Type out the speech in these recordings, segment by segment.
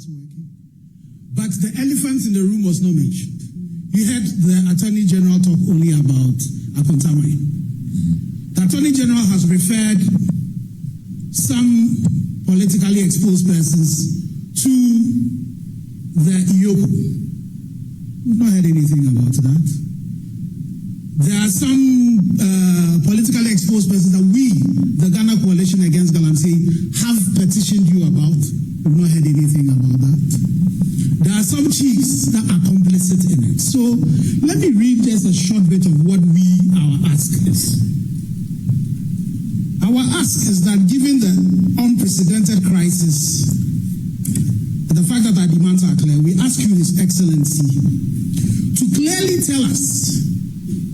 But the elephant in the room was not mentioned. You heard the Attorney General talk only about Akontamai. The Attorney General has referred some politically exposed persons to the Iyoko. We've not heard anything about that. There are some politically exposed persons that we, the Ghana Coalition Against Galamsey, have petitioned you about. We've not heard anything about that. There are some chiefs that are complicit in it. So let me read just a short bit of what our ask is. Our ask is that given the unprecedented crisis, the fact that our demands are clear, we ask you, His Excellency, to clearly tell us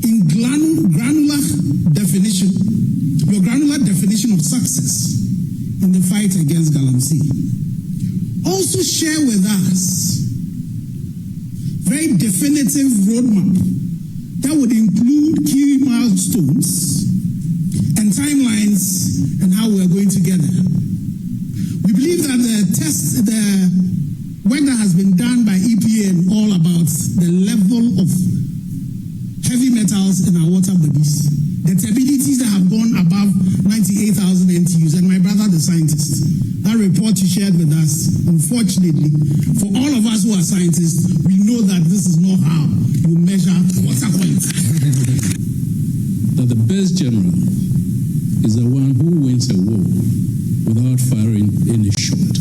in granular definition, your granular definition of success in the fight against Galamsey. Also share with us very definitive roadmap that would include key milestones and timelines and how we are going to get there. We believe that the work that has been done by EPA and all about the level of heavy metals in our water bodies, the turbidity that have gone above 98,000 NTUs, and my brother, the scientist, that report you shared with us, unfortunately, for all of us who are scientists, we know that this is not how you measure water quality. That the best general is the one who wins a war without firing any shot.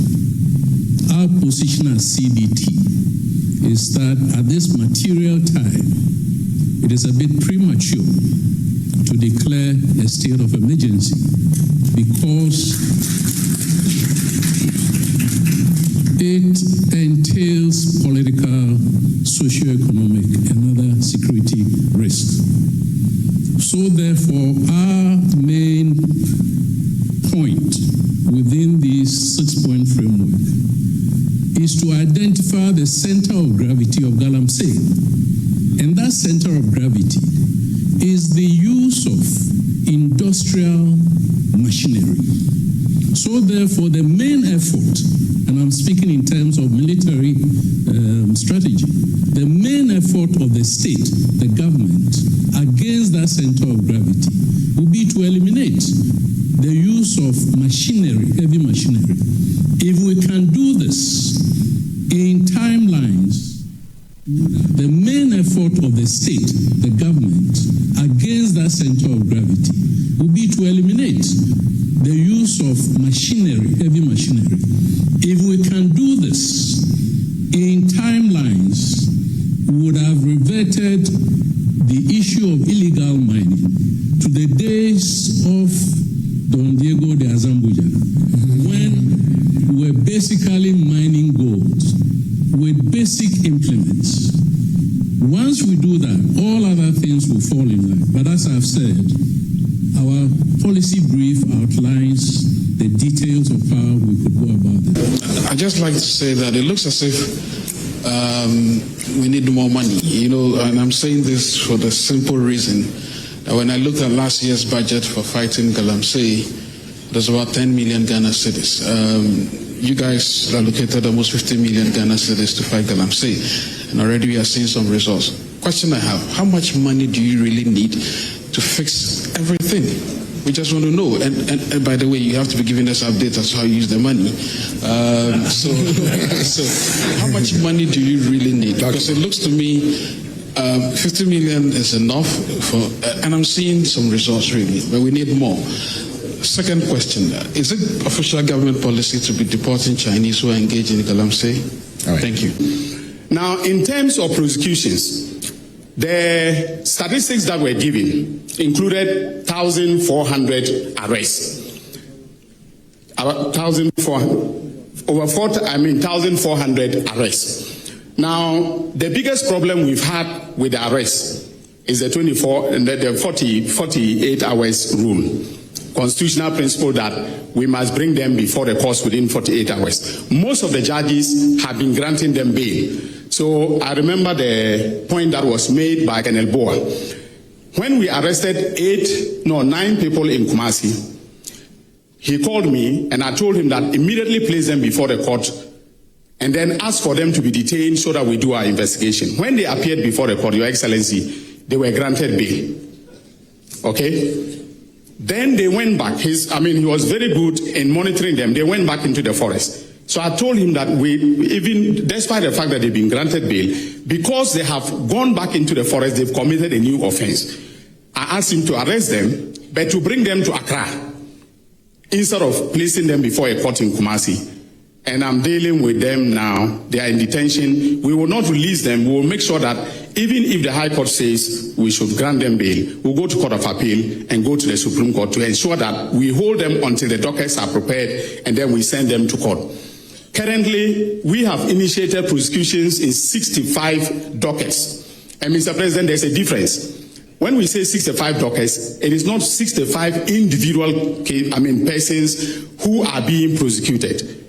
Our position as CBT is that at this material time, it is a bit premature to declare a state of emergency because it entails political, socio-economic, and other security risks. So therefore, our main point within this 6-point framework is to identify the center of gravity of Galamsey. And that center of gravity is the use of industrial machinery. So therefore, the main effort, and I'm speaking in terms of military strategy, the main effort of the state, the government, against that center of gravity will be to eliminate the use of machinery, heavy machinery. If we can do this in timelines, the main effort of the state, the government, against that center of gravity will be to eliminate the use of machinery, heavy machinery. If we can do this in timelines, we would have reverted the issue of illegal mining to the days of Don Diego de Azambuja, when we were basically mining gold with basic implements. Once we do that, all other things will fall in line. But as I've said, our policy brief outlines the details of how we could go about it. I'd just like to say that it looks as if we need more money, and I'm saying this for the simple reason that when I looked at last year's budget for fighting Galamsey, there's about 10 million Ghana cedis. You guys allocated almost 50 million Ghana cedis to fight Galamsey, and already we are seeing some results. Question I have, how much money do you really need to fix everything? We just want to know. And by the way, you have to be giving us updates as to how you use the money. So how much money do you really need? Because it looks to me 50 million is enough for, and I'm seeing some results really, but we need more. Second question, is it official government policy to be deporting Chinese who are engaged in Galamsey? Right. Thank you. Now, in terms of prosecutions, the statistics that were given included 1,400 arrests. 1,400 arrests. Now, the biggest problem we've had with the arrests is the 48 hours rule. Constitutional principle that we must bring them before the courts within 48 hours. Most of the judges have been granting them bail. So I remember the point that was made by Colonel Boa. When we arrested 9 people in Kumasi, he called me and I told him that immediately place them before the court and then ask for them to be detained so that we do our investigation. When they appeared before the court, Your Excellency, they were granted bail. Okay? Then they went back. He was very good in monitoring them. They went back into the forest. So I told him that even despite the fact that they've been granted bail, because they have gone back into the forest, they've committed a new offense. I asked him to arrest them, but to bring them to Accra, instead of placing them before a court in Kumasi. And I'm dealing with them now. They are in detention. We will not release them. We will make sure that even if the High Court says we should grant them bail, we'll go to Court of Appeal and go to the Supreme Court to ensure that we hold them until the dockets are prepared and then we send them to court. Currently, we have initiated prosecutions in 65 dockets. And Mr. President, there's a difference. When we say 65 dockets, it is not 65 individual persons who are being prosecuted.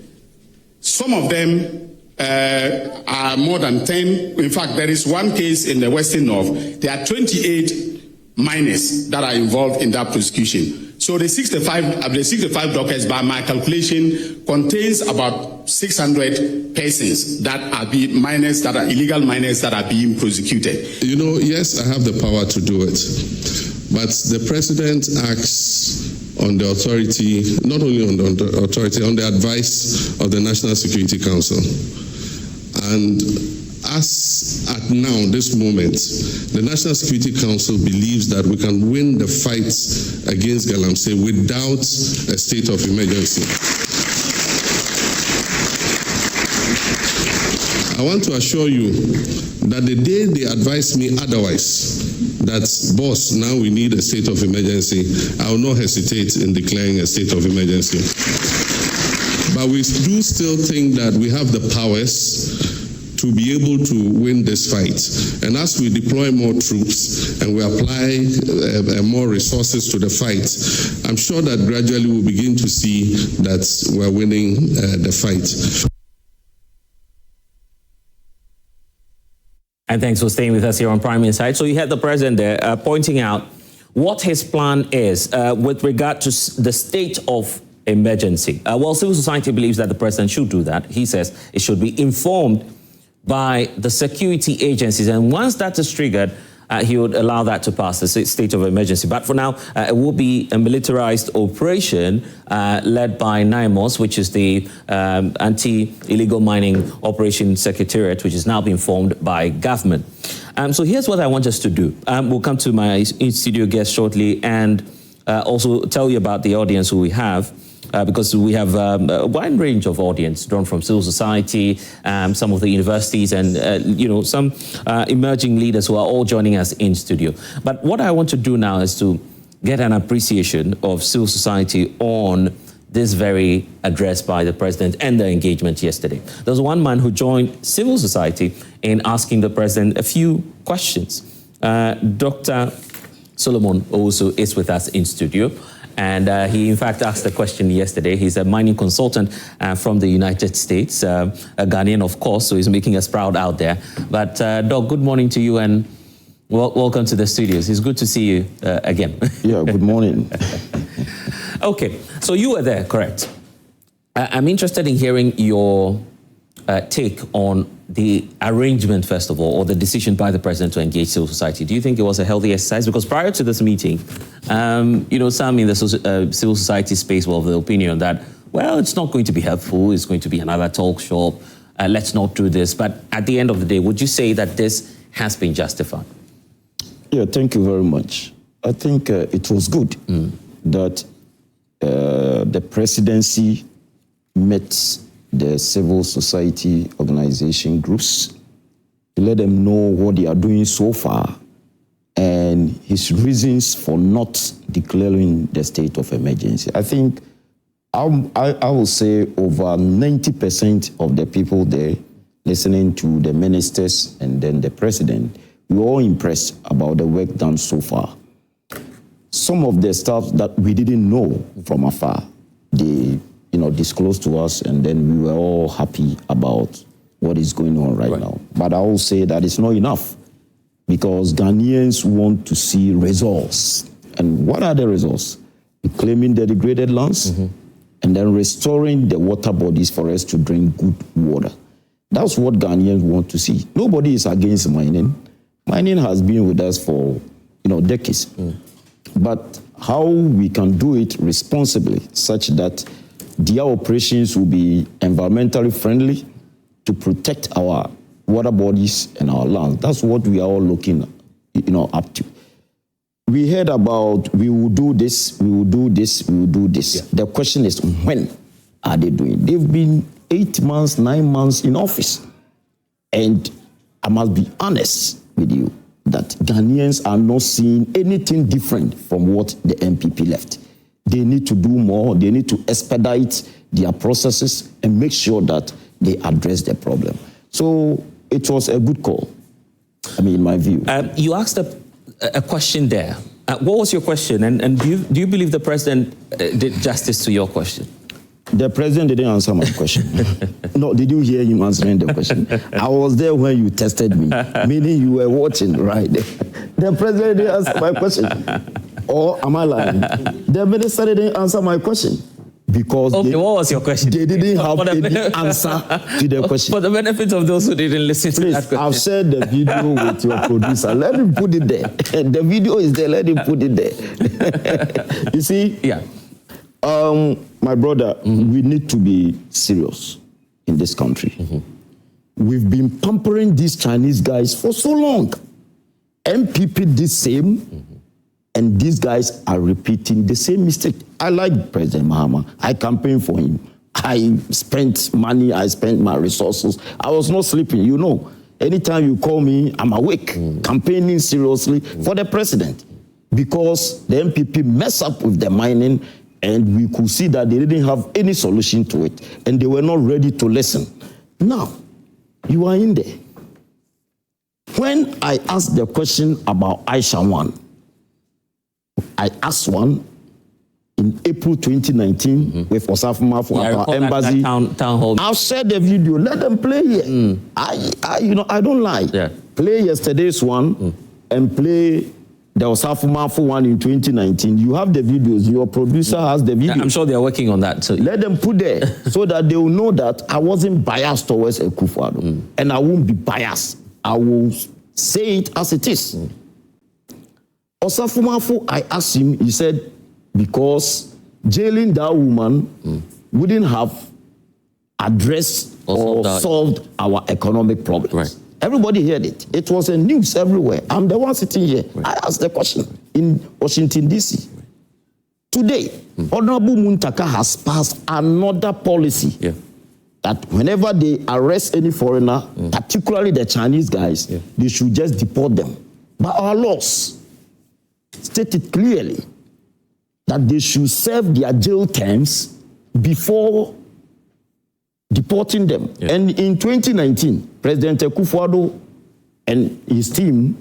Some of them are more than 10. In fact, there is one case in the Western North. There are 28 minors that are involved in that prosecution. So the 65 dockets, by my calculation, contains about 600 persons that are minors, that are illegal minors that are being prosecuted. You know, yes, I have the power to do it, but the president acts on the authority, not only on the authority, on the advice of the National Security Council. And as at now, this moment, the National Security Council believes that we can win the fight against Galamsey without a state of emergency. I want to assure you that the day they advise me otherwise, that, boss, now we need a state of emergency, I will not hesitate in declaring a state of emergency. But we do still think that we have the powers to be able to win this fight. And as we deploy more troops and we apply more resources to the fight, I'm sure that gradually we'll begin to see that we're winning the fight. And thanks for staying with us here on Prime Insight. So you had the president there pointing out what his plan is with regard to the state of emergency. Well, civil society believes that the president should do that. He says it should be informed by the security agencies. And once that is triggered, he would allow that to pass, the state of emergency. But for now, it will be a militarized operation led by NIMOS, which is the Anti-Illegal Mining Operation Secretariat, which is now being formed by government. So here's what I want us to do. We'll come to my in-studio guest shortly and also tell you about the audience who we have. Because we have a wide range of audience drawn from civil society, some of the universities, and some emerging leaders who are all joining us in studio. But what I want to do now is to get an appreciation of civil society on this very address by the president and the engagement yesterday. There was one man who joined civil society in asking the president a few questions. Dr. Solomon also is with us in studio. And he, in fact, asked the question yesterday. He's a mining consultant from the United States, a Ghanaian, of course, so he's making us proud out there. But, Doc, good morning to you and welcome to the studios. It's good to see you again. Yeah, good morning. Okay, so you were there, correct? I'm interested in hearing your take on the arrangement, first of all, or the decision by the president to engage civil society. Do you think it was a healthy exercise? Because prior to this meeting, some in the civil society space were of the opinion that, well, it's not going to be helpful. It's going to be another talk shop. Let's not do this. But at the end of the day, would you say that this has been justified? Yeah, thank you very much. I think it was good that the presidency met the civil society organization groups to let them know what they are doing so far and his reasons for not declaring the state of emergency. I think I will say over 90% of the people there listening to the ministers and then the president, we were all impressed about the work done so far. Some of the stuff that we didn't know from afar, they disclosed to us, and then we were all happy about what is going on right now. But I will say that it's not enough because Ghanaians want to see results. And what are the results? Reclaiming the degraded lands and then restoring the water bodies for us to drink good water. That's what Ghanaians want to see. Nobody is against mining. Mining has been with us for decades. But how we can do it responsibly, such that their operations will be environmentally friendly to protect our water bodies and our land. That's what we are all looking up to. We heard about we will do this, we will do this, we will do this. Yeah. The question is, when are they doing? They've been 8 months, 9 months in office. And I must be honest with you that Ghanaians are not seeing anything different from what the MPP left. They need to do more. They need to expedite their processes and make sure that they address the problem. So it was a good call, in my view. You asked a question there. What was your question? And do you believe the president did justice to your question? The president didn't answer my question. No, did you hear him answering the question? I was there when you tested me, meaning you were watching, right? The president didn't answer my question. Or am I lying? The minister didn't answer my question. Because what was your question? They didn't have any answer to the question. For the benefit of those who didn't listen to that question. I've shared the video with your producer. Let him put it there. The video is there. Let him put it there. You see? Yeah. My brother, we need to be serious in this country. We've been pampering these Chinese guys for so long. MPP did same, and these guys are repeating the same mistake. I like President Mahama. I campaigned for him. I spent money. I spent my resources. I was not sleeping. Anytime you call me, I'm awake, campaigning seriously for the president. Because the MPP messed up with the mining, and we could see that they didn't have any solution to it, and they were not ready to listen. Now, you are in there. When I asked the question about Aisha 1, I asked one in April 2019 with Osafo Mafu at our embassy. Town hall. I'll share the video. Let them play here. I don't lie. Yeah. Play yesterday's one and play the Osafo Mafu one in 2019. You have the videos. Your producer has the video. I'm sure they are working on that. So let them put there so that they will know that I wasn't biased towards Akufo-Addo. And I won't be biased. I will say it as it is. Osafo Mafu, I asked him, he said, because jailing that woman wouldn't have addressed or solved our economic problems. Right. Everybody heard it. It was a news everywhere. I'm the one sitting here. Right. I asked the question in Washington, D.C. Today, Honorable Muntaka has passed another policy that whenever they arrest any foreigner, particularly the Chinese guys, they should just deport them. But our laws stated clearly that they should serve their jail terms before deporting them. Yeah. And in 2019, President Akufo-Addo and his team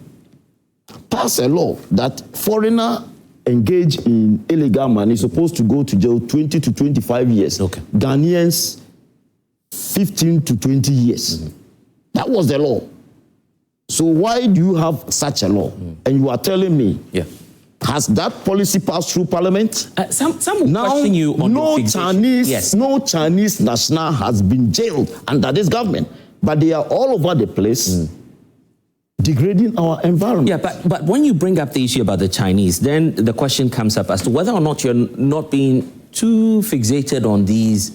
passed a law that foreigner engaged in illegal money is supposed to go to jail 20 to 25 years. Okay. Ghanaians, 15 to 20 years. That was the law. So why do you have such a law? And you are telling me, has that policy passed through Parliament? Some will question you on no Chinese national has been jailed under this government, but they are all over the place degrading our environment. Yeah, but when you bring up the issue about the Chinese, then the question comes up as to whether or not you're not being too fixated on these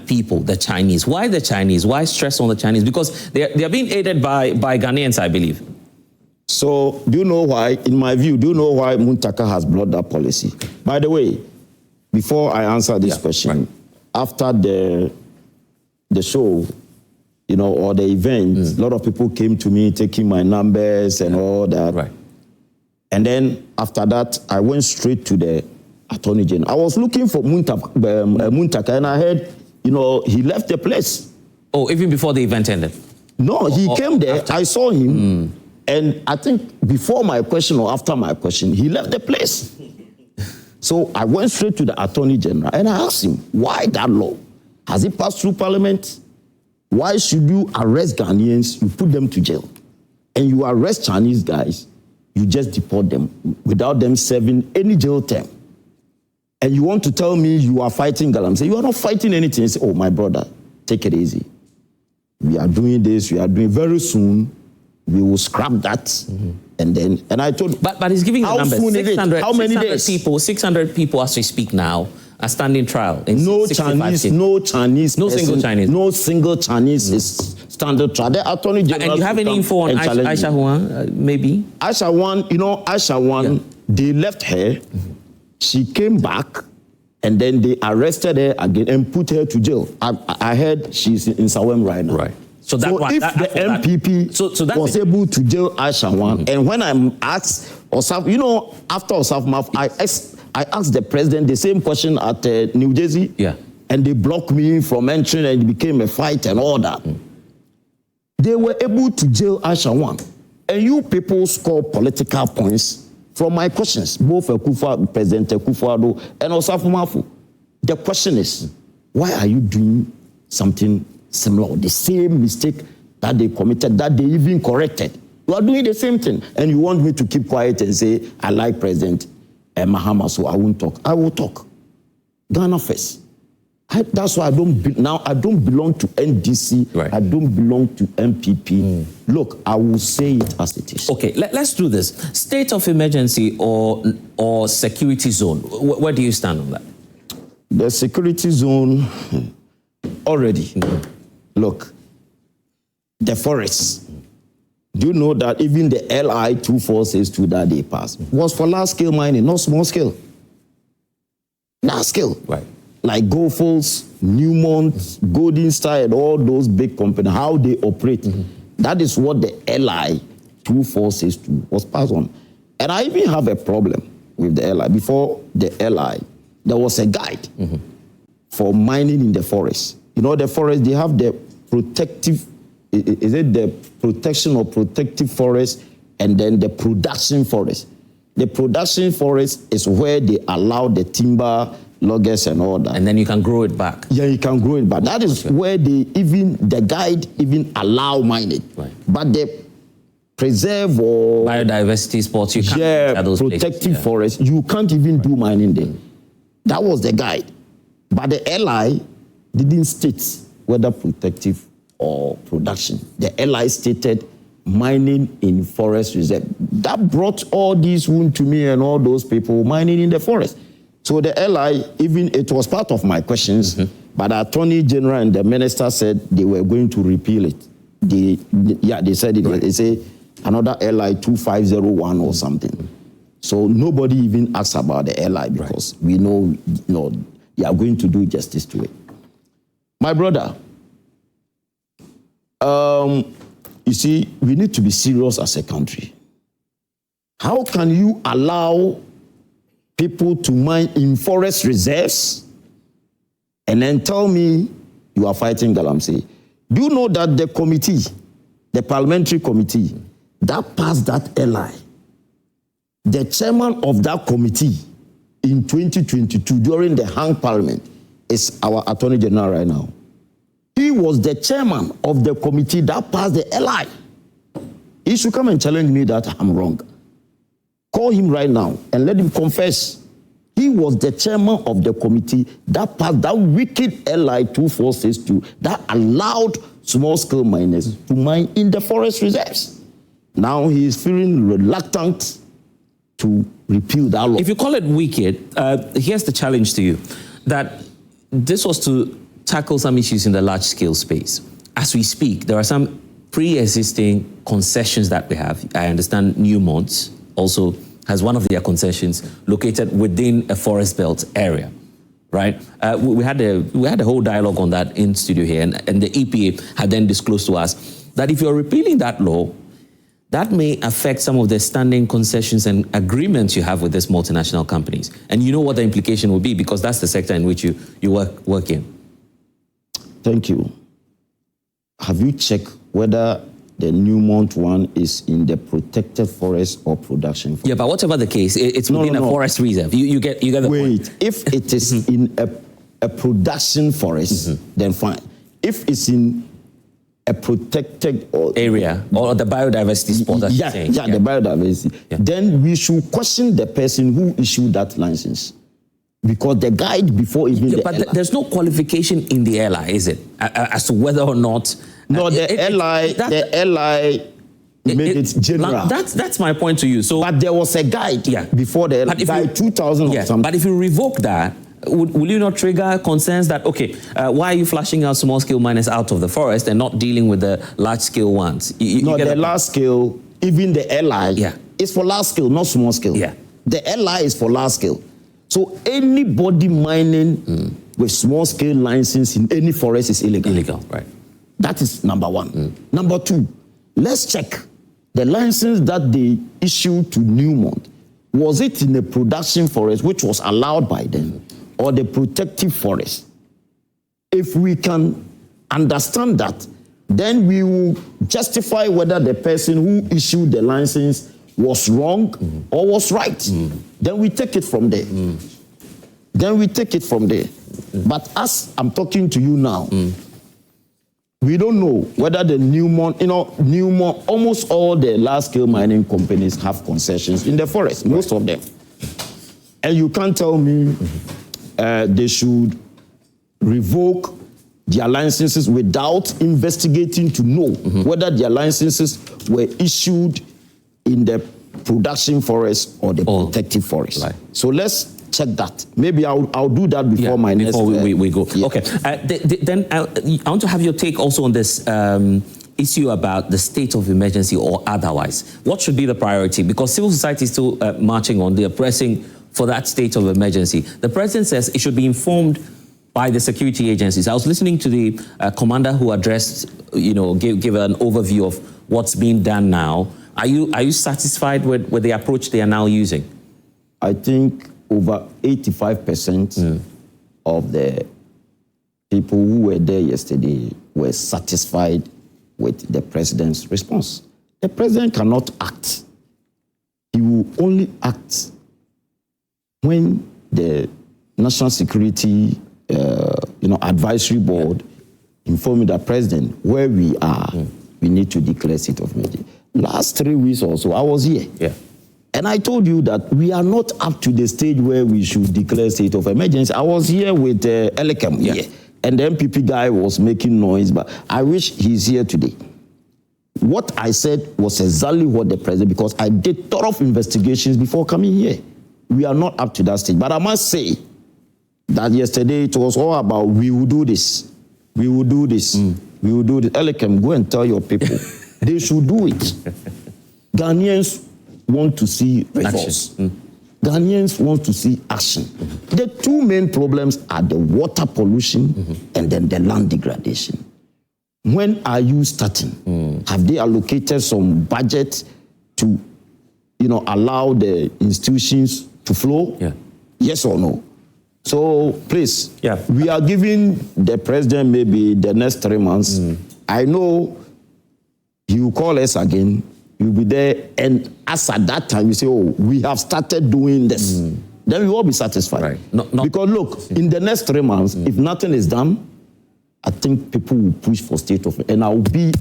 people, the Chinese. Why the Chinese? Why stress on the Chinese? Because they are being aided by Ghanaians, I believe. So, do you know why, in my view, do you know why Muntaka has brought that policy? By the way, before I answer this question, after the show, or the event, a lot of people came to me taking my numbers and all that. Right. And then after that, I went straight to the Attorney General. I was looking for Muntaka, and I heard, he left the place. Oh, even before the event ended? No, he came there. After. I saw him. And I think before my question or after my question, he left the place. So I went straight to the Attorney General and I asked him, why that law? Has it passed through Parliament? Why should you arrest Ghanaians, you put them to jail? And you arrest Chinese guys, you just deport them without them serving any jail term. And you want to tell me you are fighting Galamsey? You are not fighting anything. Say, oh, my brother, take it easy. we are doing this, we are doing very soon, we will scrap that. And I told, but he's giving the numbers. 600, how many days? 600 people as we speak now are standing trial. In no 65 days. no Chinese, no single Chinese. No single Chinese is standing trial. The Attorney General. And you have any info on Aisha Huang, maybe? Aisha Huang, Aisha Huang, they left her. She came back, and then they arrested her again and put her to jail. I heard she's in Sawem right now. Right. So that if the MPP was able to jail Aisha Huang, and when I'm asked, Osaf, after Osaf Maf, I asked the president the same question at New Jersey, and they blocked me from entering, and it became a fight and all that. They were able to jail Aisha Huang, and you people score political points from my questions, both President Akufo-Addo and Osaf Mafu. The question is, why are you doing something similar, the same mistake that they committed, that they even corrected? You are doing the same thing, and you want me to keep quiet and say, I like President Mahama, so I won't talk. I will talk. Ghana first. That's why I don't belong to NDC. Right. I don't belong to MPP. Look, I will say it as it is. Okay, let's do this. State of emergency or security zone. Where do you stand on that? The security zone already. Look, the forests. Do you know that even the LI 2462 that they passed was for large scale mining, not small scale? Large scale. Right. Like Goldfields, Newmont, Golden Star, and all those big companies, how they operate. That is what the LI 2462 was passed on. And I even have a problem with the LI. Before the LI, there was a guide for mining in the forest. The forest, they have the protective, is it the protection or protective forest, and then the production forest. The production forest is where they allow the timber, loggers and all that. And then you can grow it back. Yeah, you can grow it back. That is where the guide even allow mining. Right. But the preserve or biodiversity spots, you can't those protective forest, you can't even do mining there. That was the guide. But the LI didn't state whether protective or production. The LI stated mining in forest reserve. That brought all these Wontumi and all those people mining in the forest. So the LI, even it was part of my questions, but the Attorney General and the Minister said they were going to repeal it. They said it. Right. They say another LI 2501 or something. So nobody even asks about the LI because we know, they are going to do justice to it. My brother, you see, we need to be serious as a country. How can you allow people to mine in forest reserves and then tell me you are fighting Galamsey? Do you know that the committee, the parliamentary committee that passed that LI, the chairman of that committee in 2022 during the hung parliament is our Attorney General right now. He was the chairman of the committee that passed the LI. He should come and challenge me that I'm wrong. Call him right now and let him confess. He was the chairman of the committee that passed that wicked LI 2462 that allowed small-scale miners to mine in the forest reserves. Now he is feeling reluctant to repeal that law. If you call it wicked, here's the challenge to you, that this was to tackle some issues in the large-scale space. As we speak, there are some pre-existing concessions that we have. I understand Newmont also has one of their concessions located within a forest belt area, right? We had a whole dialogue on that in studio here, and the EPA had then disclosed to us that if you're repealing that law, that may affect some of the standing concessions and agreements you have with these multinational companies. And you know what the implication will be, because that's the sector in which you work in. Thank you. Have you checked whether the Newmont one is in the protected forest or production forest? Yeah, but whatever the case, it's within a forest reserve. You get the point. If it is in a production forest, then fine. If it's in a protected area or the biodiversity spot, the biodiversity, then we should question the person who issued that license. Because the guide before even but there's no qualification in the LI, is it? As to whether or not No, the LI made it general. That's my point to you. So, but there was a guide before the guide 2000 or something. But if you revoke that, will you not trigger concerns that, okay, why are you flushing out small-scale miners out of the forest and not dealing with the large-scale ones? The large-scale, even the LI, is for large-scale, not small-scale. Yeah. The LI is for large-scale. So anybody mining with small-scale license in any forest is illegal. Illegal, right. That is number one. Number two, let's check the license that they issued to Newmont. Was it in a production forest which was allowed by them, or the protective forest? If we can understand that, then we will justify whether the person who issued the license was wrong or was right. Then we take it from there. Then we take it from there. But as I'm talking to you now, we don't know whether the Newmont, almost all the large-scale mining companies have concessions in the forest, most of them. And you can't tell me they should revoke their licenses without investigating to know whether their licenses were issued in the production forest or the protective forest. Right. So let's check that. Maybe I'll do that before my next... Before we go. Yeah. Okay. Then I want to have your take also on this issue about the state of emergency or otherwise. What should be the priority? Because civil society is still marching on. They are pressing for that state of emergency. The president says it should be informed by the security agencies. I was listening to the commander who addressed, give an overview of what's being done now. Are you satisfied with the approach they are now using? I think over 85% of the people who were there yesterday were satisfied with the president's response. The president cannot act. He will only act when the National Security Advisory Board informed the president where we are. We need to declare state of emergency. Last 3 weeks or so, I was here. Yeah. And I told you that we are not up to the stage where we should declare state of emergency. I was here with Elikem here, and the MPP guy was making noise, but I wish he's here today. What I said was exactly what the president, because I did thorough investigations before coming here. We are not up to that stage. But I must say that yesterday it was all about we will do this, we will do this, we will do this. Elikem, go and tell your people they should do it. Ghanaians want to see results. Ghanaians want to see action. The two main problems are the water pollution and then the land degradation. When are you starting? Have they allocated some budget to, allow the institutions to flow? Yeah. Yes or no? So please, we are giving the president maybe the next 3 months. I know he will call us again. You'll be there, and as at that time, you say, oh, we have started doing this. Then we will all be satisfied. Right. Because look, in the next 3 months, if nothing is done, I think people will push for state of, and I will be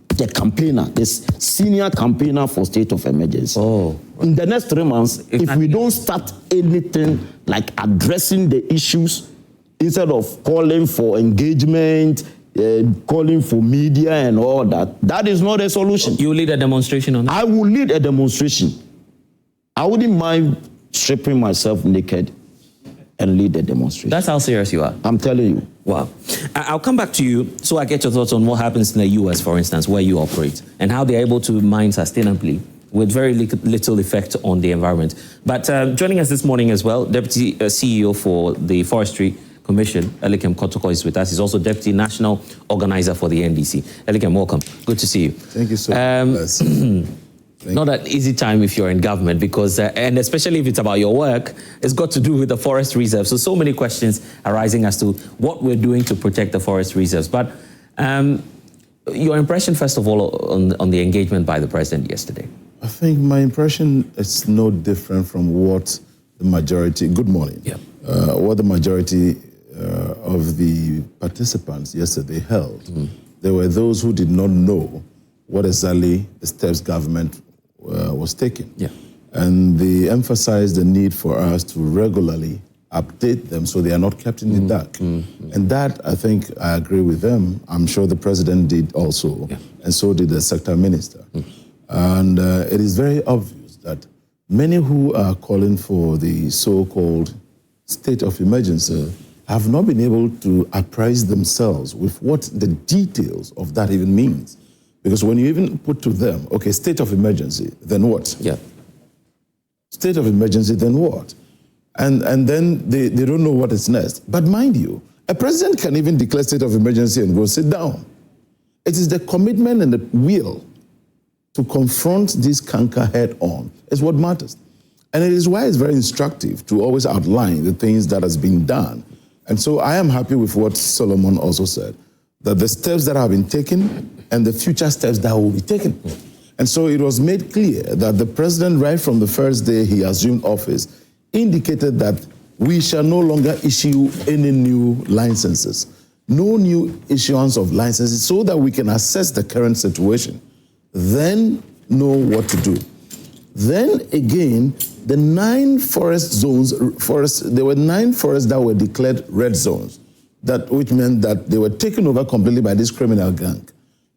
the campaigner, this senior campaigner for state of emergency. Oh. In the next 3 months, if we don't start anything like addressing the issues, instead of calling for engagement, calling for media and all that, that is not a solution. You lead a demonstration on that? I will lead a demonstration. I wouldn't mind stripping myself naked and lead a demonstration. That's how serious you are. I'm telling you. Wow. I'll come back to you so I get your thoughts on what happens in the US, for instance, where you operate, and how they're able to mine sustainably with very little effect on the environment. But joining us this morning as well, Deputy CEO for the Forestry Commission, Elikem Kotoko, is with us. He's also Deputy National Organizer for the NDC. Elikem, welcome. Good to see you. Thank you so much. Not an easy time if you're in government, because, and especially if it's about your work, it's got to do with the forest reserve. So many questions arising as to what we're doing to protect the forest reserves. But your impression, first of all, on the engagement by the president yesterday? I think my impression is no different from what the majority, good morning, what the majority of the participants yesterday held. There were those who did not know what exactly the steps government was taking. And they emphasized the need for us to regularly update them so they are not kept in the dark. And that, I think, I agree with them. I'm sure the president did also, and so did the sector minister. And it is very obvious that many who are calling for the so-called state of emergency have not been able to apprise themselves with what the details of that even means. Because when you even put to them, okay, state of emergency, then what? Yeah. State of emergency, then what? And then they don't know what is next. But mind you, a president can even declare state of emergency and go sit down. It is the commitment and the will to confront this canker head on is what matters. And it is why it's very instructive to always outline the things that has been done. And so I am happy with what Solomon also said, that the steps that have been taken and the future steps that will be taken. And so it was made clear that the president, right from the first day he assumed office, indicated that we shall no longer issue any new licenses, no new issuance of licenses, so that we can assess the current situation, then know what to do. Then again, the 9 forest zones, there were 9 forests that were declared red zones, which meant that they were taken over completely by this criminal gang.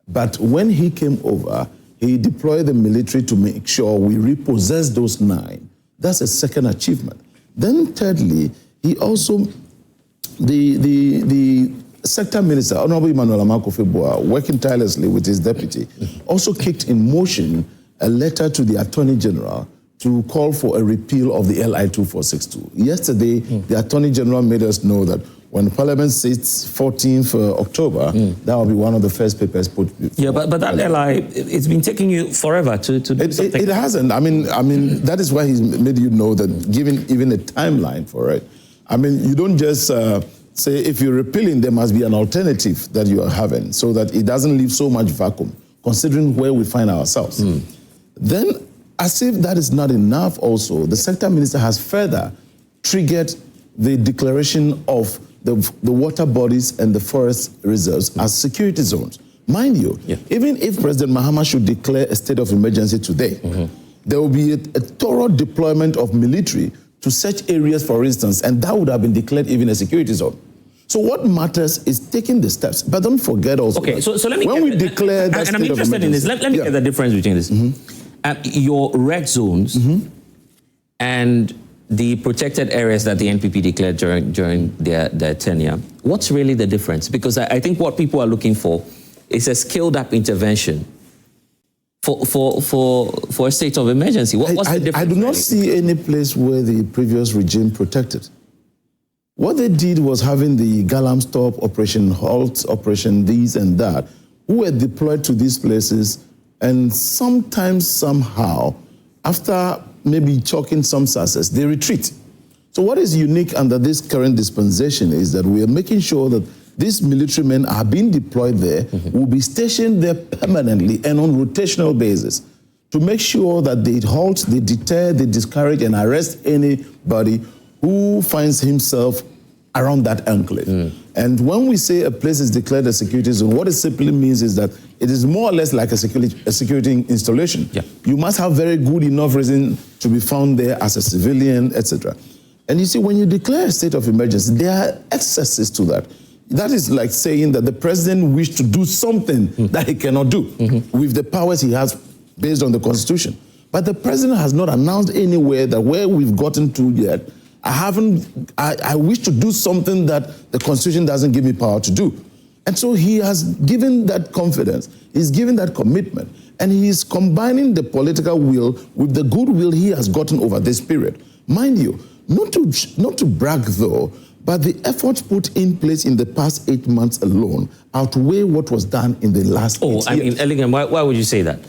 But when he came over, he deployed the military to make sure we repossess those 9. That's a second achievement. Then thirdly, he also, the sector minister, Honorable Emmanuel Amakofeboa, working tirelessly with his deputy, also kicked in motion a letter to the Attorney General to call for a repeal of the LI 2462. Yesterday, the Attorney General made us know that when Parliament sits 14th October, that will be one of the first papers put. Yeah, but that LI, it's been taking you forever to do something. It hasn't. I mean, that is why he's made you know that, given even a timeline for it. I mean, you don't just say if you're repealing, there must be an alternative that you are having, so that it doesn't leave so much vacuum, considering where we find ourselves. Then, as if that is not enough also, the sector minister has further triggered the declaration of the water bodies and the forest reserves as security zones. Mind you, even if President Mahama should declare a state of emergency today, there will be a thorough deployment of military to such areas, for instance, and that would have been declared even a security zone. So what matters is taking the steps. But don't forget also, so let me when we declare that and I'm interested in this. Let me get the difference between this. Your red zones and the protected areas that the NPP declared during their tenure. What's really the difference? Because I think what people are looking for is a scaled-up intervention for a state of emergency. What's the difference? I do not see any place where the previous regime protected. What they did was having the Galam Stop, Operation Halt, Operation this and that, who were deployed to these places, and sometimes, somehow, after maybe chalking some success, they retreat. So what is unique under this current dispensation is that we are making sure that these military men are being deployed there, will be stationed there permanently and on rotational basis to make sure that they halt, they deter, they discourage and arrest anybody who finds himself around that enclave. And when we say a place is declared a security zone, what it simply means is that it is more or less like a security installation. You must have very good enough reason to be found there as a civilian, etc. And you see, when you declare a state of emergency, there are excesses to that. That is like saying that the president wished to do something that he cannot do with the powers he has based on the Constitution. But the president has not announced anywhere that where we've gotten to yet, I wish to do something that the Constitution doesn't give me power to do. And so he has given that confidence, he's given that commitment, and he is combining the political will with the goodwill he has gotten over this period. Mind you, not to brag though, but the efforts put in place in the past 8 months alone outweigh what was done in the last 8 years. I mean, Elikem, why would you say that?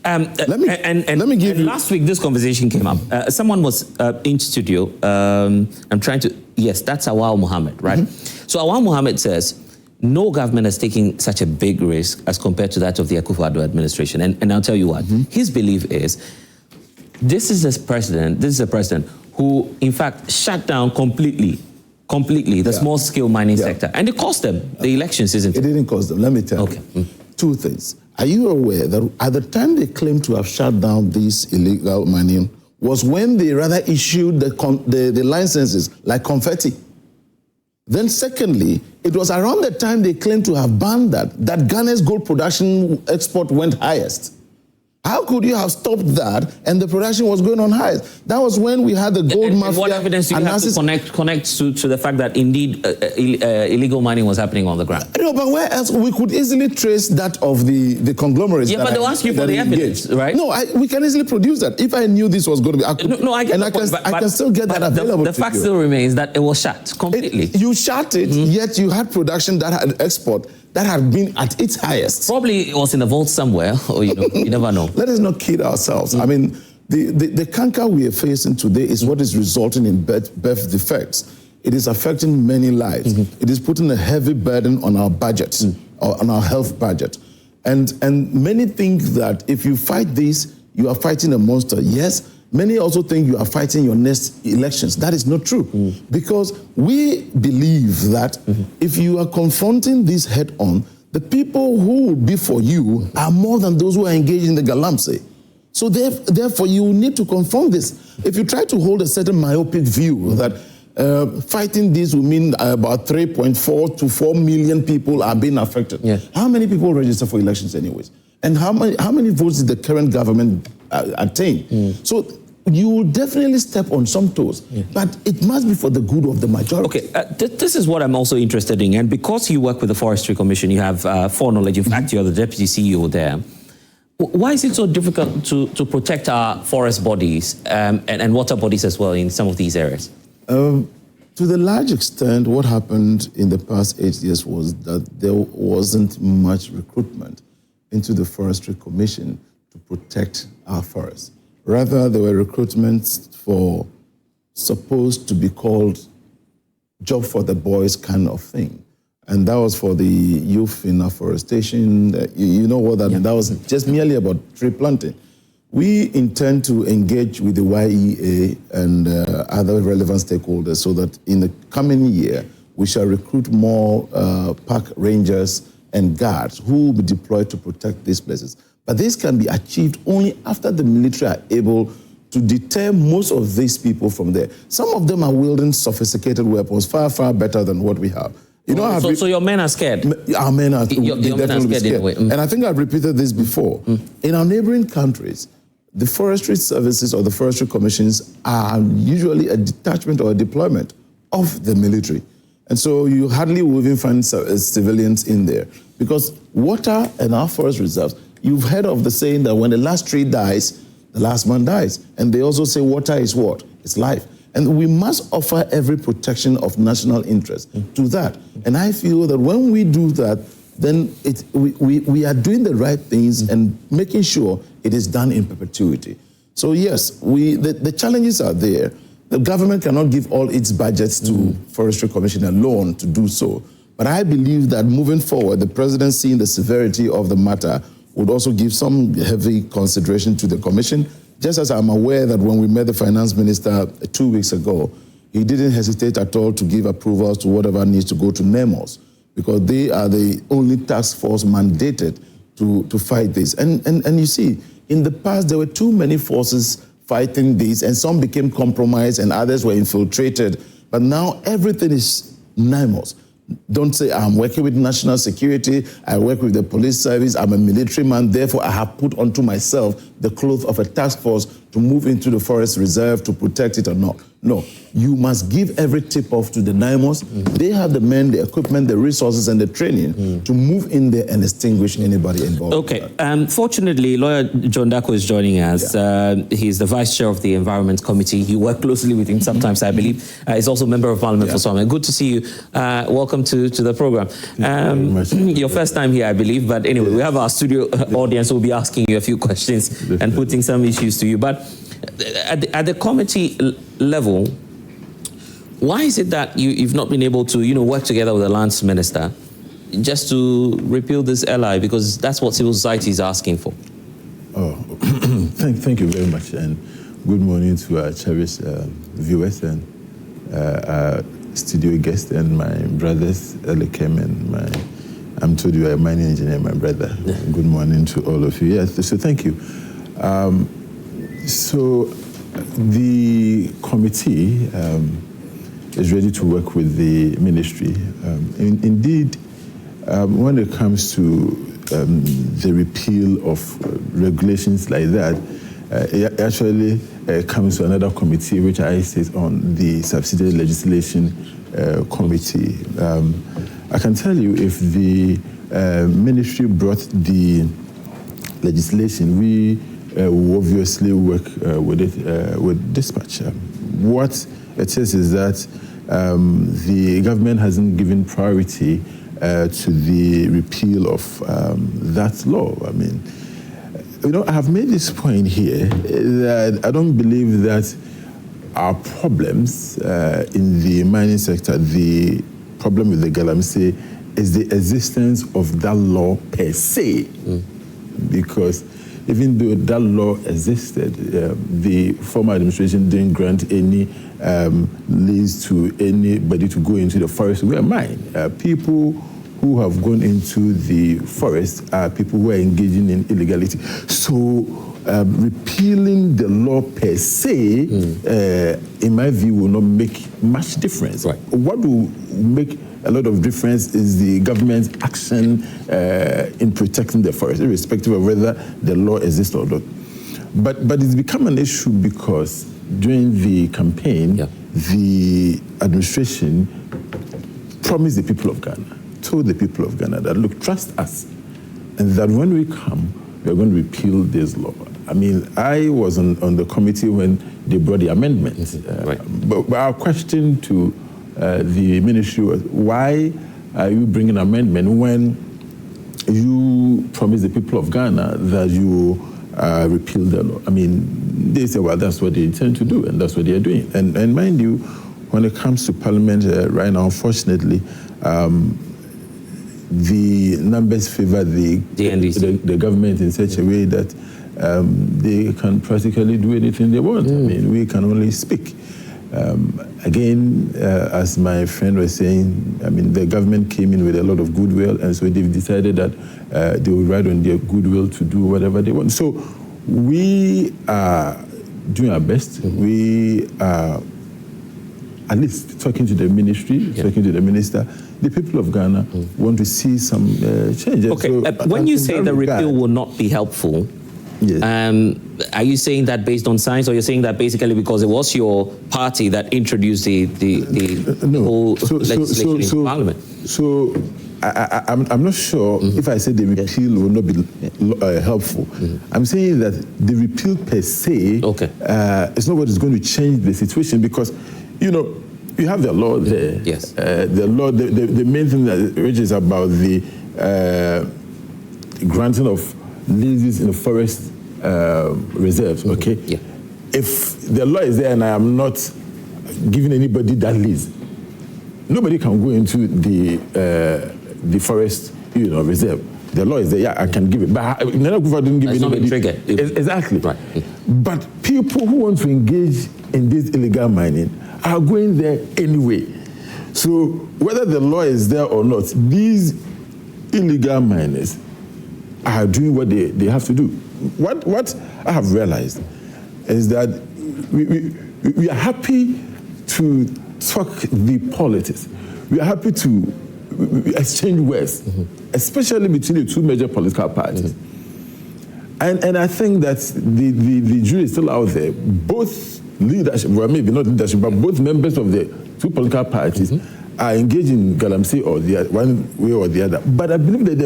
Let me give you. Last week, this conversation came up. Someone was in studio. I'm trying to. Yes, that's Awal Mohammed, right? So Awal Mohammed says no government has taken such a big risk as compared to that of the Akufo-Addo administration, and I'll tell you what. His belief is this is a president who, in fact, shut down completely the small-scale mining sector, and it cost them the elections, isn't it? It didn't cost them. Let me tell you. 2 things. Are you aware that at the time they claimed to have shut down this illegal mining, was when they rather issued the licenses like confetti. Then secondly, it was around the time they claimed to have banned that Ghana's gold production export went highest. How could you have stopped that and the production was going on highest? That was when we had the gold mafia. What evidence do you have to connect to the fact that indeed illegal mining was happening on the ground? No, but where else? We could easily trace that of the conglomerates. Yeah, but they'll ask you for the evidence, right? No, we can easily produce that. If I knew this was going to be, I can still get that available. The fact still remains that it was shut completely. You shut it, yet you had production that had export that had been at its highest. Probably it was in a vault somewhere, or you never know. Let us not kid ourselves. I mean, the canker we are facing today is what is resulting in birth defects. It is affecting many lives. It is putting a heavy burden on our budgets, on our health budget. And many think that if you fight this, you are fighting a monster. Yes, many also think you are fighting your next elections. That is not true. Because we believe that if you are confronting this head on, the people who will be for you are more than those who are engaged in the galamsey. So therefore, you need to confront this. If you try to hold a certain myopic view that fighting this will mean about 3.4 to 4 million people are being affected. Yeah. How many people register for elections anyways? And how many votes did the current government attain? So you will definitely step on some toes, but it must be for the good of the majority. Okay, this is what I'm also interested in. And because you work with the Forestry Commission, you have foreknowledge, in fact, you're the deputy CEO there. Why is it so difficult to protect our forest bodies and water bodies as well in some of these areas? To the large extent, what happened in the past 8 years was that there wasn't much recruitment into the Forestry Commission to protect our forests. Rather, there were recruitments for supposed to be called job for the boys kind of thing. And that was for the youth in afforestation. You know what that meant? That was just merely about tree planting. We intend to engage with the YEA and other relevant stakeholders so that in the coming year, we shall recruit more park rangers and guards who will be deployed to protect these places. But this can be achieved only after the military are able to deter most of these people from there. Some of them are wielding sophisticated weapons, far, far better than what we have. You know, so your men are scared? Our men are, your men are scared in a way. And I think I've repeated this before. In our neighboring countries, the forestry services or the forestry commissions are usually a detachment or a deployment of the military. And so you hardly will even find civilians in there. Because water and our forest reserves, you've heard of the saying that when the last tree dies, the last man dies. And they also say water is what? It's life. And we must offer every protection of national interest to that. And I feel that when we do that, then we are doing the right things and making sure it is done in perpetuity. So yes, the challenges are there. The government cannot give all its budgets to Forestry Commission alone to do so. But I believe that moving forward, the president, seeing the severity of the matter, would also give some heavy consideration to the commission. Just as I'm aware that when we met the finance minister 2 weeks ago, he didn't hesitate at all to give approvals to whatever needs to go to NEMOS, because they are the only task force mandated to fight this. And you see, in the past, there were too many forces fighting this, and some became compromised and others were infiltrated. But now everything is NEMOS. Don't say, I'm working with national security, I work with the police service, I'm a military man, therefore I have put onto myself the cloth of a task force to move into the forest reserve to protect it or not. No, you must give every tip-off to the NEMOS. They have the men, the equipment, the resources, and the training to move in there and extinguish anybody involved. Okay. Fortunately, Lawyer John Dako is joining us. He's the Vice Chair of the Environment Committee. You work closely with him sometimes, I believe. He's also a Member of Parliament for Swami. Good to see you. Welcome to the program. Your first time here, I believe. But anyway, we have our studio audience who will be asking you a few questions and putting some issues to you. But at the committee level, why is it that you've not been able to, work together with the lands minister just to repeal this LI? Because that's what civil society is asking for. Oh, thank you very much, and good morning to our cherished viewers and our studio guests and my brothers, Elikem and I'm told you are a mining engineer, my brother. Good morning to all of you. Yes, so thank you. So The committee is ready to work with the ministry. Indeed, when it comes to the repeal of regulations like that, it actually comes to another committee, which I sit on, the subsidiary legislation committee. I can tell you, if the ministry brought the legislation, we will obviously work with it with dispatch. What it is that the government hasn't given priority to the repeal of that law. I mean, I have made this point here that I don't believe that our problems in the mining sector, the problem with the Galamsey, is the existence of that law per se. Because even though that law existed, the former administration didn't grant any lease to anybody to go into the forest where mine. People who have gone into the forest are people who are engaging in illegality. So repealing the law per se, in my view, will not make much difference. Right. What will make a lot of difference is the government's action in protecting the forest, irrespective of whether the law exists or not. But it's become an issue because during the campaign, the administration promised the people of Ghana, told the people of Ghana that, look, trust us, and that when we come, we're going to repeal this law. I mean, I was on the committee when they brought the amendments. But our question to the ministry was, why are you bringing an amendment when you promised the people of Ghana that you repeal the law? I mean, they say, well, that's what they intend to do, and that's what they are doing. And mind you, when it comes to Parliament right now, unfortunately, the numbers favor the government in such a way that they can practically do anything they want. I mean, we can only speak. Again, as my friend was saying, I mean, the government came in with a lot of goodwill, and so they've decided that they will ride on their goodwill to do whatever they want. So we are doing our best. We are at least talking to the ministry, talking to the minister. The people of Ghana want to see some changes. Okay, so, when you say the repeal will not be helpful, are you saying that based on science, or you're saying that basically because it was your party that introduced the whole legislation in Parliament? So I'm not sure if I say the repeal will not be helpful. I'm saying that the repeal per se is not what is going to change the situation, because, you have the law there. Yes. The law, the main thing that is about the granting of leases in the forest reserves, okay? Yeah. If the law is there and I am not giving anybody that lease, nobody can go into the forest, reserve. The law is there. Yeah, I can give it, but Nana Kufa didn't give anybody. Trigger. Exactly. Right. But people who want to engage in this illegal mining are going there anyway. So whether the law is there or not, these illegal miners are doing what they have to do. What I have realized is that we are happy to talk the politics. We are happy to exchange words, especially between the two major political parties. And I think that the jury is still out there. Both leadership, well, maybe not leadership, but both members of the two political parties are engaged in Galamsey or one way or the other. But I believe that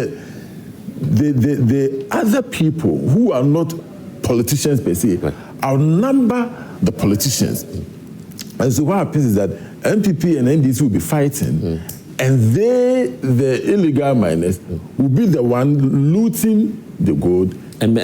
the other people who are not politicians per se outnumber the politicians. And so what happens is that MPP and NDC will be fighting, and the illegal miners will be the one looting the gold and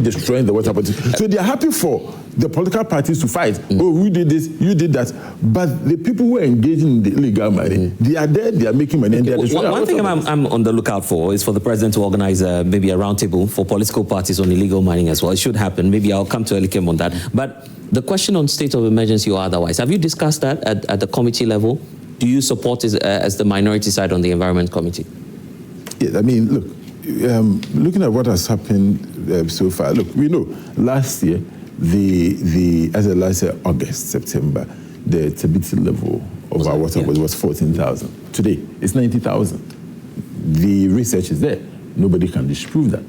destroying the water bodies. So they are happy for the political parties to fight. Oh, we did this, you did that. But the people who are engaging in the illegal mining, they are there, they are making money, and they are destroying. One thing I'm on the lookout for is for the president to organize maybe a roundtable for political parties on illegal mining as well. It should happen. Maybe I'll come to Elikem on that. But the question on state of emergency or otherwise, have you discussed that at the committee level? Do you support it as the minority side on the Environment Committee? Yes, I mean, look, looking at what has happened so far, look, we know last year as I last said, August, September, the turbidity level of our water was 14,000. Today, it's 90,000. The research is there. Nobody can disprove that.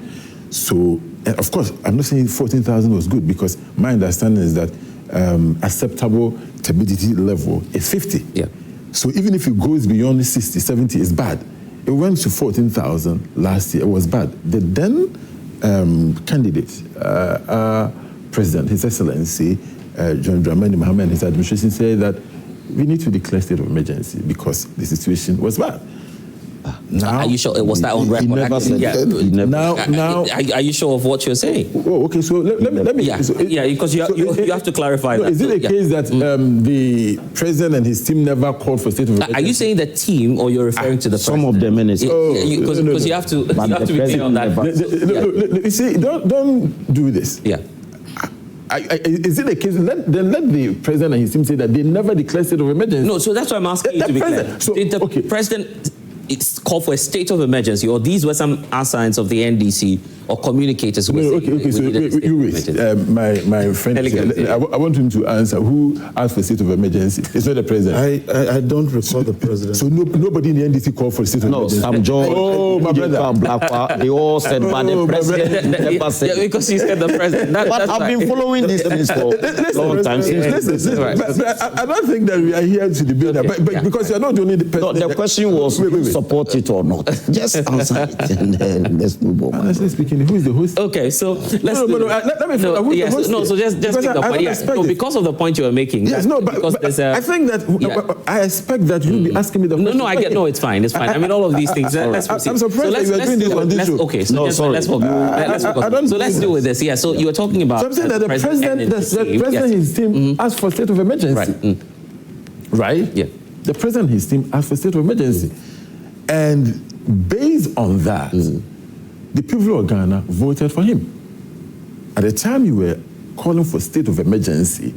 So, of course, I'm not saying 14,000 was good, because my understanding is that acceptable turbidity level is 50. Yeah. So even if it goes beyond 60, 70, it's bad. It went to 14,000 last year. It was bad. The then candidate, President, His Excellency, John Dramani Mahama, and his administration said that we need to declare state of emergency because the situation was bad. Now, are you sure it was that on record? He never said that. Now, are you sure of what you're saying? Oh, okay. So let me. Yeah, so because you have to clarify that. Is it the case that the president and his team never called for state of emergency? Are you saying the team, or you're referring to the some of the ministers? Because you have to be clear on that. You see, don't do this. Yeah. Is it the case? Let the president and his team say that they never declared state of emergency. No, so that's why I'm asking you to be clear. So, Did the president call for a state of emergency, or these were some assigns of the NDC or communicators? So you wait. My friend, I want him to answer. Who asked for state of emergency? It's not the president. I don't recall the president. So nobody in the NDC called for state of emergency. No, Sam John. Oh, my brother. They all said, but the president never said. Yeah, because he said the president. But I've been following these things for a long time. Listen, I don't think that we are here to debate that, but because you are not only the president. No, the question was, support it or not? Just answer it, and then let's move on. Honestly speaking, who is the host? Okay, so let's let me so just take the point. Yeah, because of the point you are making. Yes, no, but I think that I expect that you'll be asking me the question. No, I get. No, it's fine. It's fine. I mean, all of these things. Let's proceed. I'm surprised that you are doing this on this show. Okay, so let's focus. So let's deal with this. Yeah. So you were talking about. So I'm saying that the president and his team asked for state of emergency. Right. Yeah. The president and his team asked for state of emergency, and based on that, the people of Ghana voted for him. At the time you were calling for state of emergency,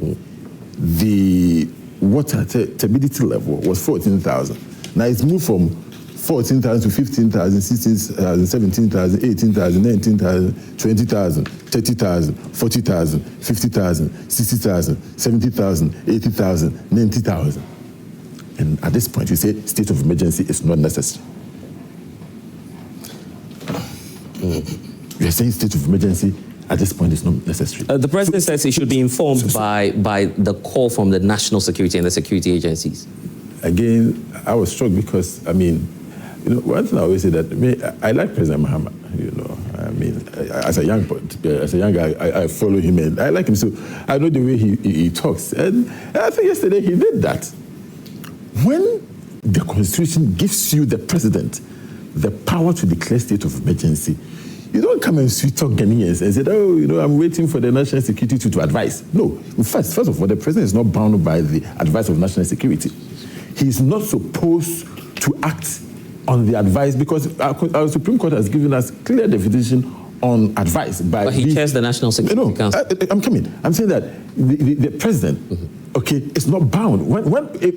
the water turbidity level was 14,000. Now it's moved from 14,000 to 15,000, 16,000, 17,000, 18,000, 19,000, 20,000, 30,000, 40,000, 50,000, 60,000, 70,000, 80,000, 90,000. And at this point, you say state of emergency is not necessary. You're saying state of emergency at this point is not necessary. The president says he should be informed by the call from the national security and the security agencies. Again, I was struck because, I mean, one thing I always say that I like President Mahama. I mean, as a young guy, I follow him and I like him. So I know the way he talks. And I think yesterday he did that. When the Constitution gives you, the president, the power to declare state of emergency, you don't come and sweet-talk Ghanaians and say, I'm waiting for the national security to advise. No. First of all, the president is not bound by the advice of national security. He is not supposed to act on the advice because our Supreme Court has given us clear definition on advice. But he chairs the National Security Council. I'm coming. I'm saying that the president, is not bound.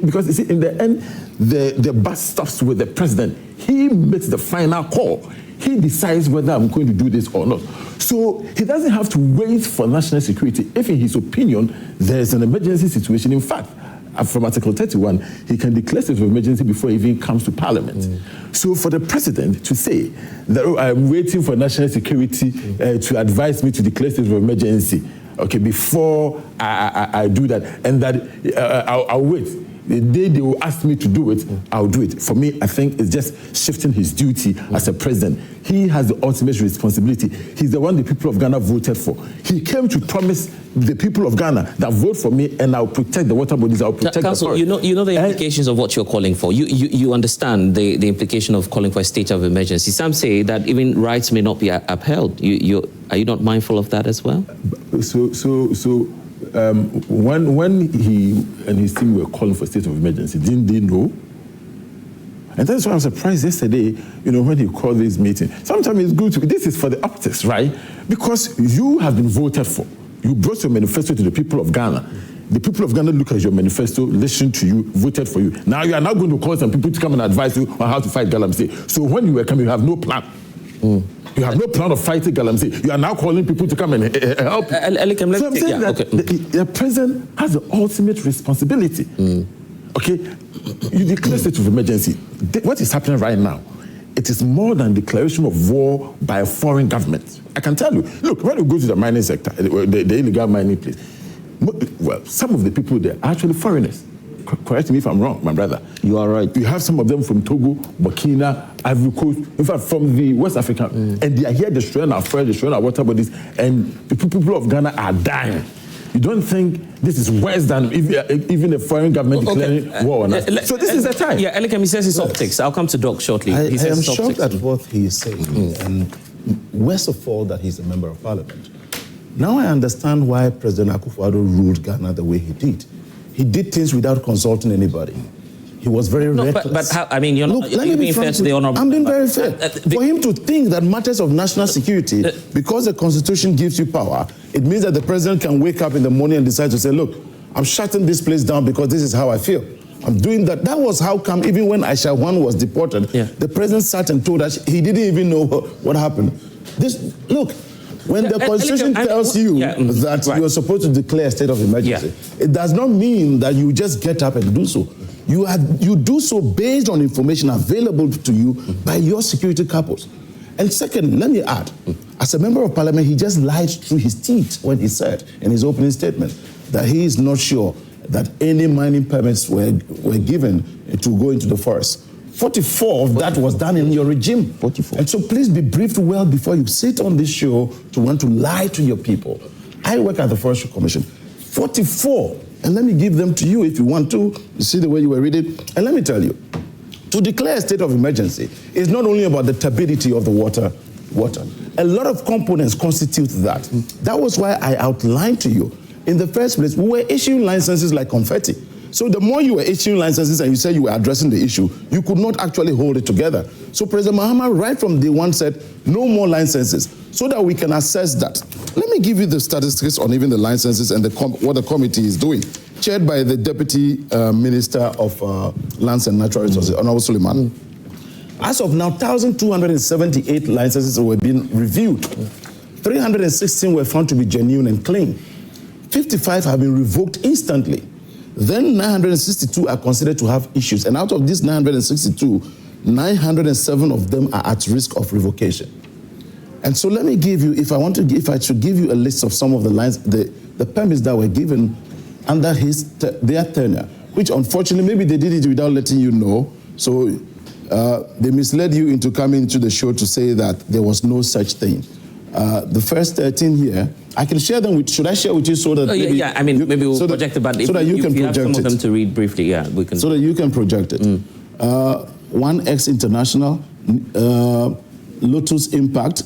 Because you see, in the end, the buck stops with the president. He makes the final call. He decides whether I'm going to do this or not. So he doesn't have to wait for national security. If in his opinion, there's an emergency situation, in fact, from Article 31, he can declare state of emergency before it even comes to Parliament. So for the president to say that, I'm waiting for national security to advise me to declare state of emergency, before I do that, and that I'll wait. The day they will ask me to do it, I'll do it. For me, I think it's just shifting his duty as a president. He has the ultimate responsibility. He's the one the people of Ghana voted for. He came to promise the people of Ghana that vote for me and I'll protect the water bodies, I'll protect Council, the forest. you know the implications of what you're calling for. You understand the implication of calling for a state of emergency. Some say that even rights may not be upheld. Are you not mindful of that as well? When he and his team were calling for state of emergency, didn't they know? And that's why I was surprised yesterday, when he called this meeting. Sometimes it's good this is for the optics, right? Because you have been voted for. You brought your manifesto to the people of Ghana. The people of Ghana look at your manifesto, listen to you, voted for you. Now you are now going to call some people to come and advise you on how to fight galamsey. So when you were coming, you have no plan. You have no plan of fighting galamsey. You are now calling people to come and help. Elikem, So I'm saying that the president has the ultimate responsibility. Okay, you declare state of emergency. What is happening right now? It is more than declaration of war by a foreign government. I can tell you. Look, when you go to the mining sector, the illegal mining place, well, some of the people there are actually foreigners. Correct me if I'm wrong, my brother. You are right. You have some of them from Togo, Burkina, Ivory Coast, in fact, from the West Africa, and they are here destroying our forests, destroying our water bodies, and the people of Ghana are dying. You don't think this is worse than even a foreign government declaring war on us? So this is the time. Yeah, Elikem, he says it's optics. I'll come to Doc shortly. I says am it's shocked optics. at what he is saying, and worst of all, that he's a member of parliament. Now I understand why President Akufo-Addo ruled Ghana the way he did. He did things without consulting anybody. He was very reckless. But how, I mean, you're not being fair to the honourable. I'm being very fair. For him to think that matters of national security, because the Constitution gives you power, it means that the president can wake up in the morning and decide to say, look, I'm shutting this place down because this is how I feel. I'm doing that. That was how come even when Aisha 1 was deported, the president sat and told us he didn't even know what happened. Look, when the Constitution tells you that you're supposed to declare a state of emergency, it does not mean that you just get up and do so. You do so based on information available to you by your security corps. And second, let me add, as a member of parliament, he just lied through his teeth when he said in his opening statement that he is not sure that any mining permits were given to go into the forest. 44 of that was done in your regime. 44. And so please be briefed well before you sit on this show to want to lie to your people. I work at the Forestry Commission. 44. And let me give them to you if you want to. You see the way you were reading. And let me tell you, to declare a state of emergency is not only about the turbidity of the water. A lot of components constitute that. That was why I outlined to you, in the first place, we were issuing licenses like confetti. So the more you were issuing licenses and you said you were addressing the issue, you could not actually hold it together. So President Mahama, right from day one, said no more licenses so that we can assess that. Let me give you the statistics on even the licenses and what the committee is doing, chaired by the Deputy Minister of Lands and Natural Resources, Honorable Suleiman. As of now, 1,278 licenses were being reviewed. 316 were found to be genuine and clean. 55 have been revoked instantly. Then 962 are considered to have issues. And out of these 962, 907 of them are at risk of revocation. And so let me give you, if I should give you a list of some of the permits that were given under their tenure, which unfortunately, maybe they did it without letting you know. So they misled you into coming to the show to say that there was no such thing. The first 13 here, I can share them with, should I share with you so that maybe we'll project it, but so that you can project some of them to read briefly, we can. So that you can project it. 1X International, Lotus Impact,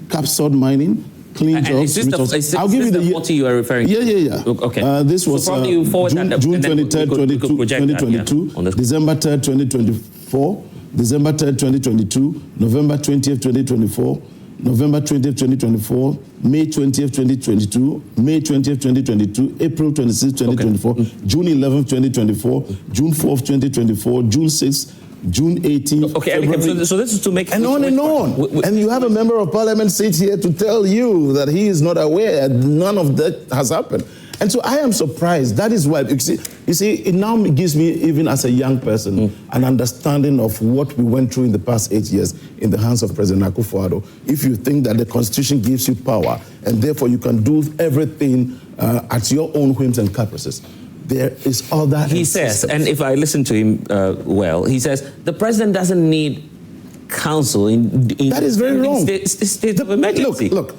Capsod Mining, Clean Jobs. I'll give you the 40 you are referring to. Yeah. Okay. This was so June 23rd, 2022, December 3rd, 2024, December 3rd, 2022, November 20th, 2024, November 20th, 2024, May 20th, 2022, May 20th, 2022, April 26th, 2024, June 11th, 2024, June 4th, 2024, June 6th, June 18th. Okay, so this is to make... And on and on. And you have a member of parliament sit here to tell you that he is not aware, none of that has happened. And so I am surprised. That is why, you see, it now gives me, even as a young person, an understanding of what we went through in the past 8 years in the hands of President Akufo-Addo. If you think that the Constitution gives you power, and therefore you can do everything at your own whims and caprices, there is all that. He says, and if I listen to him well, he says, the president doesn't need counsel in that is very wrong. State of emergency. Look.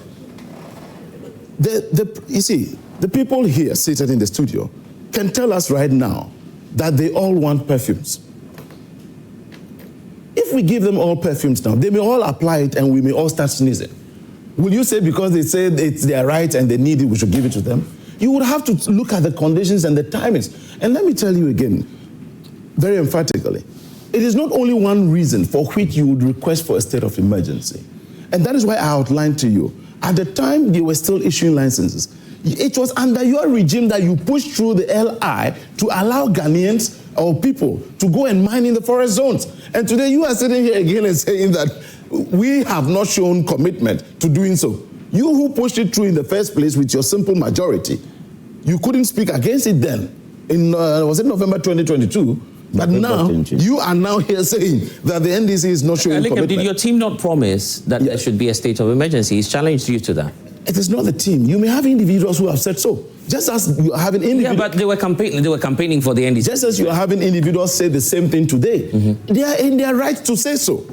You see, the people here seated in the studio can tell us right now that they all want perfumes. If we give them all perfumes now, they may all apply it and we may all start sneezing. Will you say because they say it's their right and they need it, we should give it to them? You would have to look at the conditions and the timings. And let me tell you again, very emphatically, it is not only one reason for which you would request for a state of emergency. And that is why I outlined to you, at the time they were still issuing licenses, it was under your regime that you pushed through the LI to allow Ghanaians or people to go and mine in the forest zones. And today you are sitting here again and saying that we have not shown commitment to doing so. You who pushed it through in the first place with your simple majority, you couldn't speak against it then. In was it November 2022? But now, you are now here saying that the NDC is not showing commitment. Did your team not promise that there should be a state of emergency? He's challenged you to that. It is not the team. You may have individuals who have said so. Just as you are having individuals... Yeah, but they were campaigning for the NDC. Just as you are having individuals say the same thing today. They are in their right to say so.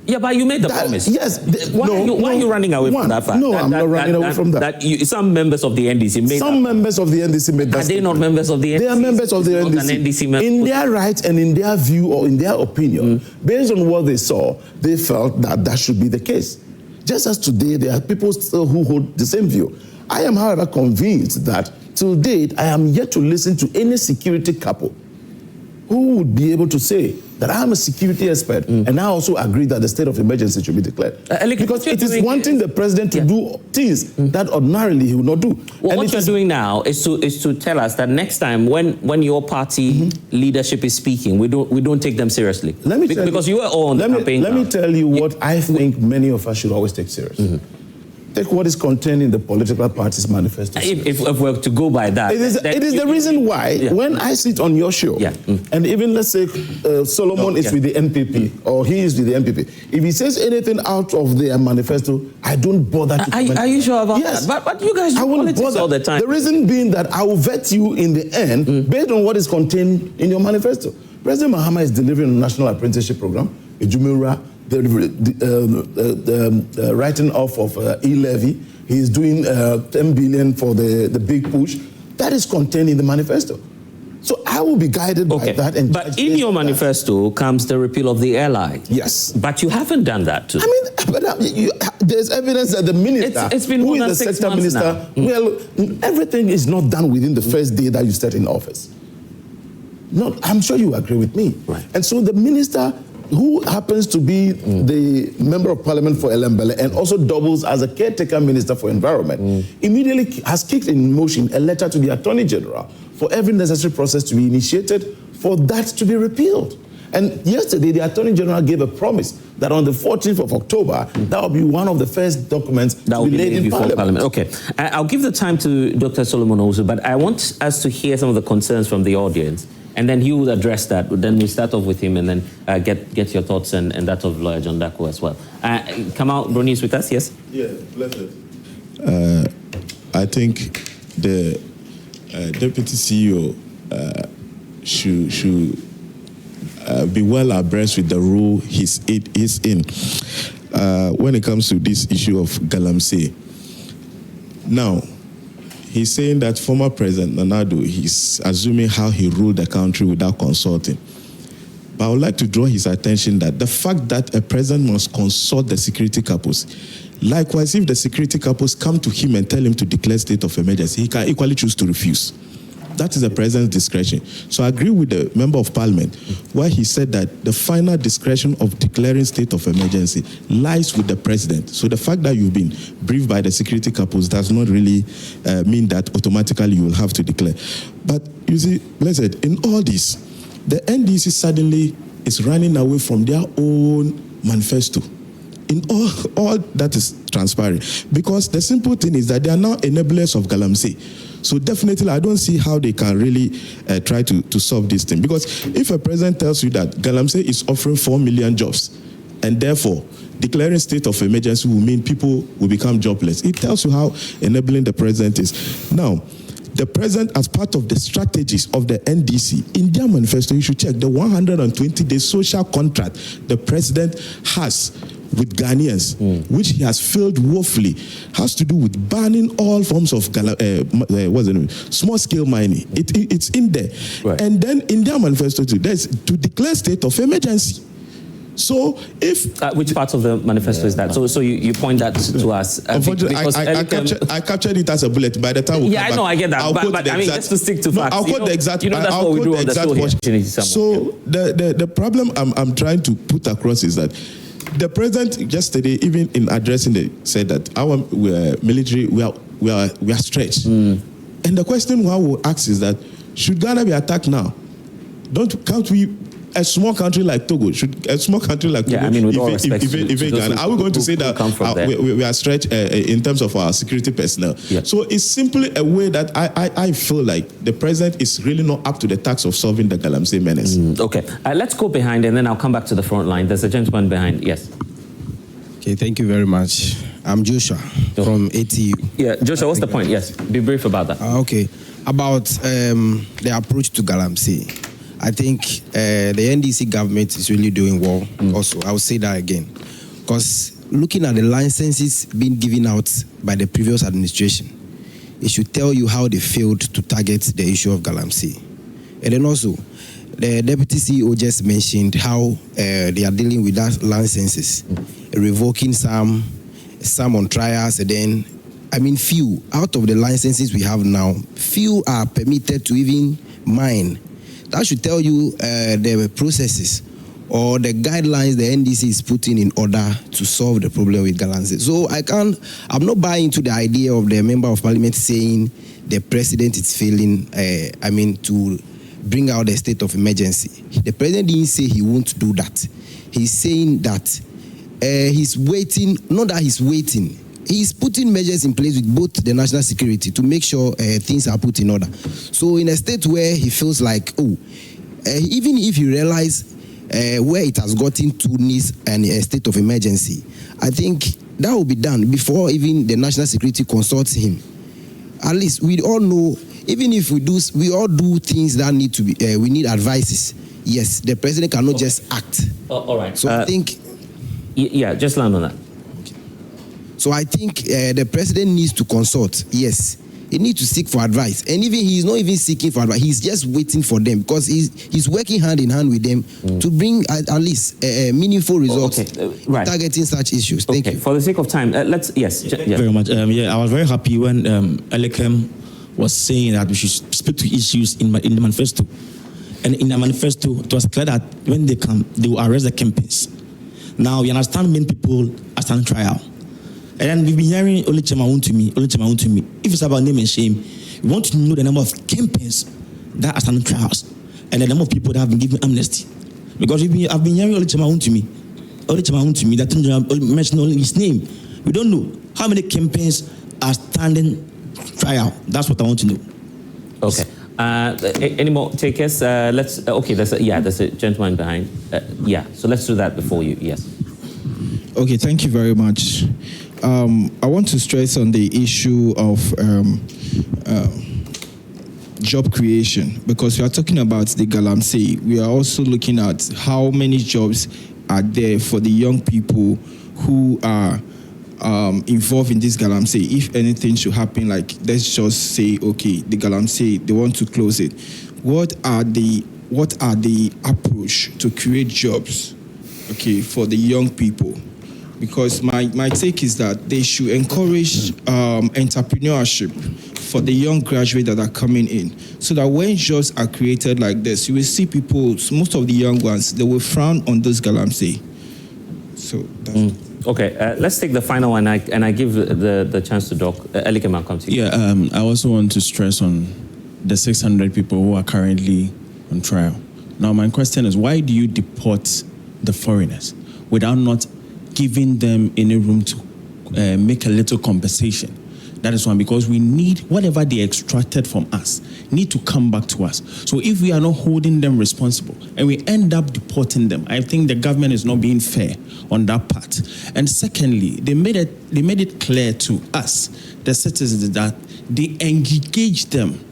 Yeah, but you made the promise. Yes. Why are you running away from that fact? No, I'm not running away from that. Some members of the NDC made Some members of the NDC made that. Are they not members of the NDC? They are members of the NDC. In their right and in their view or in their opinion, based on what they saw, they felt that that should be the case. Just as today, there are people still who hold the same view. I am, however, convinced that to date, I am yet to listen to any security couple who would be able to say that I am a security expert and I also agree that the state of emergency should be declared. Because it is wanting the president to do things that ordinarily he would not do. Well, what you're doing now is to tell us that next time when your party leadership is speaking, we don't take them seriously. Let me because you are all on the campaign. Let me tell you what I think many of us should always take seriously. Take what is contained in the political party's manifesto. If we're to go by that. It is the reason why when I sit on your show, and even let's say Solomon is with the NPP, or he is with the NPP, if he says anything out of their manifesto, I don't bother to comment. Are you sure about that? But you guys do politics all the time. The reason being that I will vet you in the end based on what is contained in your manifesto. President Mahama is delivering a national apprenticeship program, a Jumura, the writing off of e-levy. He's doing 10 billion for the big push. That is contained in the manifesto. So I will be guided by that. But in your manifesto comes the repeal of the airline. Yes. But you haven't done that too. I mean, there's evidence that the minister, it's been who more is than the 6 sector months minister, now. well, everything is not done within the first day that you start in office. No, I'm sure you agree with me. Right. And so the minister, who happens to be the member of parliament for Elembele and also doubles as a caretaker minister for environment, immediately has kicked in motion a letter to the Attorney General for every necessary process to be initiated for that to be repealed. And yesterday, the Attorney General gave a promise that on the 14th of October, that will be one of the first documents that will be laid in Parliament. Okay. I'll give the time to Dr. Solomon also, but I want us to hear some of the concerns from the audience. And then he will address that. Then we start off with him and then get your thoughts and that of Lawyer John Dako as well. Kamal Bruni is with us, yes? Yeah, blessed. I think the Deputy CEO should be well abreast with the role he's in when it comes to this issue of Galamsey. Now, he's saying that former President Nana-Addo, he's assuming how he ruled the country without consulting. But I would like to draw his attention that the fact that a president must consult the security couples, likewise, if the security couples come to him and tell him to declare state of emergency, he can equally choose to refuse. That is the president's discretion. So I agree with the member of parliament where he said that the final discretion of declaring state of emergency lies with the president. So the fact that you've been briefed by the security couples does not really mean that automatically you will have to declare. But you see, blessed, in all this, the NDC suddenly is running away from their own manifesto. In all that is transparent. Because the simple thing is that they are now enablers of Galamsey. So definitely, I don't see how they can really try to solve this thing. Because if a president tells you that Galamsey is offering 4 million jobs, and therefore declaring state of emergency will mean people will become jobless, it tells you how enabling the president is. Now, the president, as part of the strategies of the NDC, in their manifesto, you should check the 120-day social contract the president has with Ghanaians, which he has failed woefully, has to do with banning all forms of small-scale mining. It's in there. Right. And then in their manifesto too, there's to declare state of emergency. So if... which part of the manifesto is that? So you point that to us. Unfortunately, I captured it as a bullet. By the time we come back, I know, I get that. But I mean, just to stick to facts. I'll quote the exact... that's what we do on the show here. So the problem I'm trying to put across is that the president yesterday, even in addressing it, said that our military, we are stretched. And the question one will ask is that, should Ghana be attacked now? Can't we a small country like Togo, a small country like Togo, I mean, with all respect to are we going to say that we are stretched in terms of our security personnel? Yeah. So it's simply a way that I feel like the president is really not up to the task of solving the Galamsey menace. Okay, let's go behind and then I'll come back to the front line. There's a gentleman behind. Yes. Okay, thank you very much. I'm Joshua from ATU. Yeah, Joshua, what's the point? Yes, be brief about that. Okay, about the approach to Galamsey. I think the NDC government is really doing well. Also, I will say that again. Because looking at the licenses being given out by the previous administration, it should tell you how they failed to target the issue of Galamsey. And then also, the deputy CEO just mentioned how they are dealing with that licenses, revoking some on trials, and then, I mean, few out of the licenses we have now, few are permitted to even mine. That should tell you the processes or the guidelines the NDC is putting in order to solve the problem with Galamsey. So I'm not buying into the idea of the member of parliament saying the president is failing, to bring out the state of emergency. The president didn't say he won't do that. He's saying that he's waiting, not that he's waiting. He's putting measures in place with both the national security to make sure things are put in order. So in a state where he feels like, even if you realize where it has gotten to needs and a state of emergency, I think that will be done before even the national security consults him. At least we all know, even if we all do things that need to be, we need advices. Yes, the president cannot just act. All right. So I think... Yeah, just land on that. So I think the president needs to consult. Yes, he needs to seek for advice. And even he's not even seeking for advice. He's just waiting for them because he's working hand in hand with them to bring at least meaningful results targeting such issues. Thank you. For the sake of time, let's... Yes. Thank you very much. I was very happy when Elikem was saying that we should speak to issues in the manifesto. And in the manifesto, it was clear that when they come, they will arrest the kingpins. Now, we understand many people are standing trial. And then we've been hearing Elikem Wontumi. If it's about name and shame, we want to know the number of kingpins that are standing trials and the number of people that have been given amnesty. Because I've been hearing Elikem Wontumi, that mentioned only his name. We don't know how many kingpins are standing trial. That's what I want to know. Okay. Any more takers? There's a gentleman behind. So let's do that before you. Yes. Okay, thank you very much. I want to stress on the issue of job creation, because we are talking about the Galamsey. We are also looking at how many jobs are there for the young people who are involved in this Galamsey. If anything should happen, like let's just say, okay, the Galamsey, they want to close it. What are the approach to create jobs, okay, for the young people? Because my take is that they should encourage entrepreneurship for the young graduates that are coming in, so that when jobs are created like this, you will see people, most of the young ones, they will frown on those Galamsey. So that's Okay, let's take the final one, and I give the chance to Doc. Elikem, I'll come to you. Yeah, I also want to stress on the 600 people who are currently on trial. Now, my question is, why do you deport the foreigners without not giving them any room to make a little compensation? That is one, because we need whatever they extracted from us need to come back to us. So if we are not holding them responsible and we end up deporting them, I think the government is not being fair on that part. And secondly, they made it clear to us, the citizens, that they engage them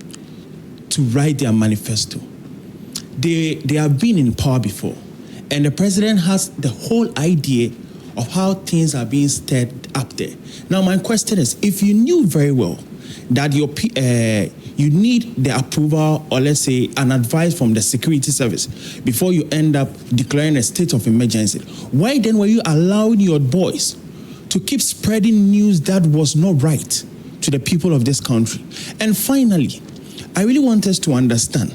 to write their manifesto. They have been in power before, and the president has the whole idea of how things are being stirred up there. Now, my question is, if you knew very well that you need the approval, or let's say an advice from the security service before you end up declaring a state of emergency, why then were you allowing your boys to keep spreading news that was not right to the people of this country? And finally, I really want us to understand,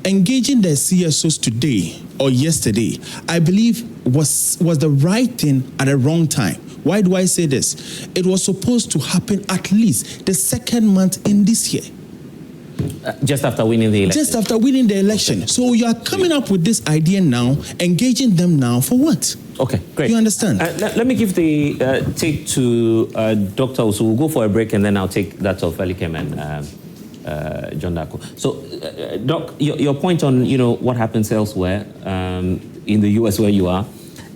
engaging the CSOs today or yesterday, I believe was the right thing at the wrong time. Why do I say this? It was supposed to happen at least the second month in this year. Just after winning the election. Just after winning the election. So you are coming up with this idea now, engaging them now for what? Okay, great. You understand? Let me give the take to Dr. Osu. We'll go for a break and then I'll take that of Elikem and John Darko. So, Doc, your point on what happens elsewhere in the US where you are,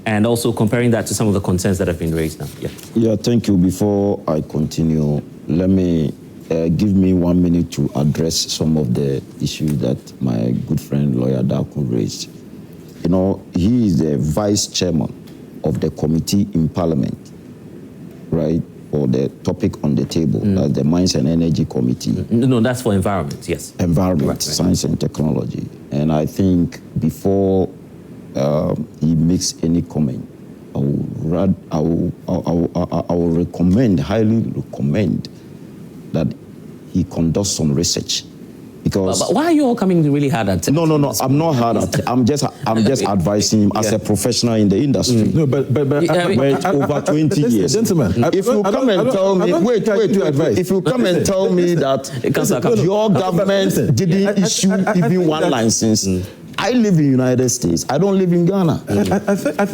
and also comparing that to some of the concerns that have been raised now. Yeah, thank you. Before I continue, let me give me 1 minute to address some of the issues that my good friend lawyer Darko raised. He is the vice chairman of the committee in Parliament, right, for the topic on the table, that's the Mines and Energy Committee. No, that's for environment, yes. Environment, right. Science and Technology. And I think before he makes any comment, I will highly recommend that he conducts some research. Because but why are you all coming really hard at it? No, I'm not hard at it. I'm just advising him as a professional in the industry. No, but over 20 years. Gentlemen, if you come and tell me, wait. If you come and tell me that your government didn't issue even one license, I live in the United States. I don't live in Ghana.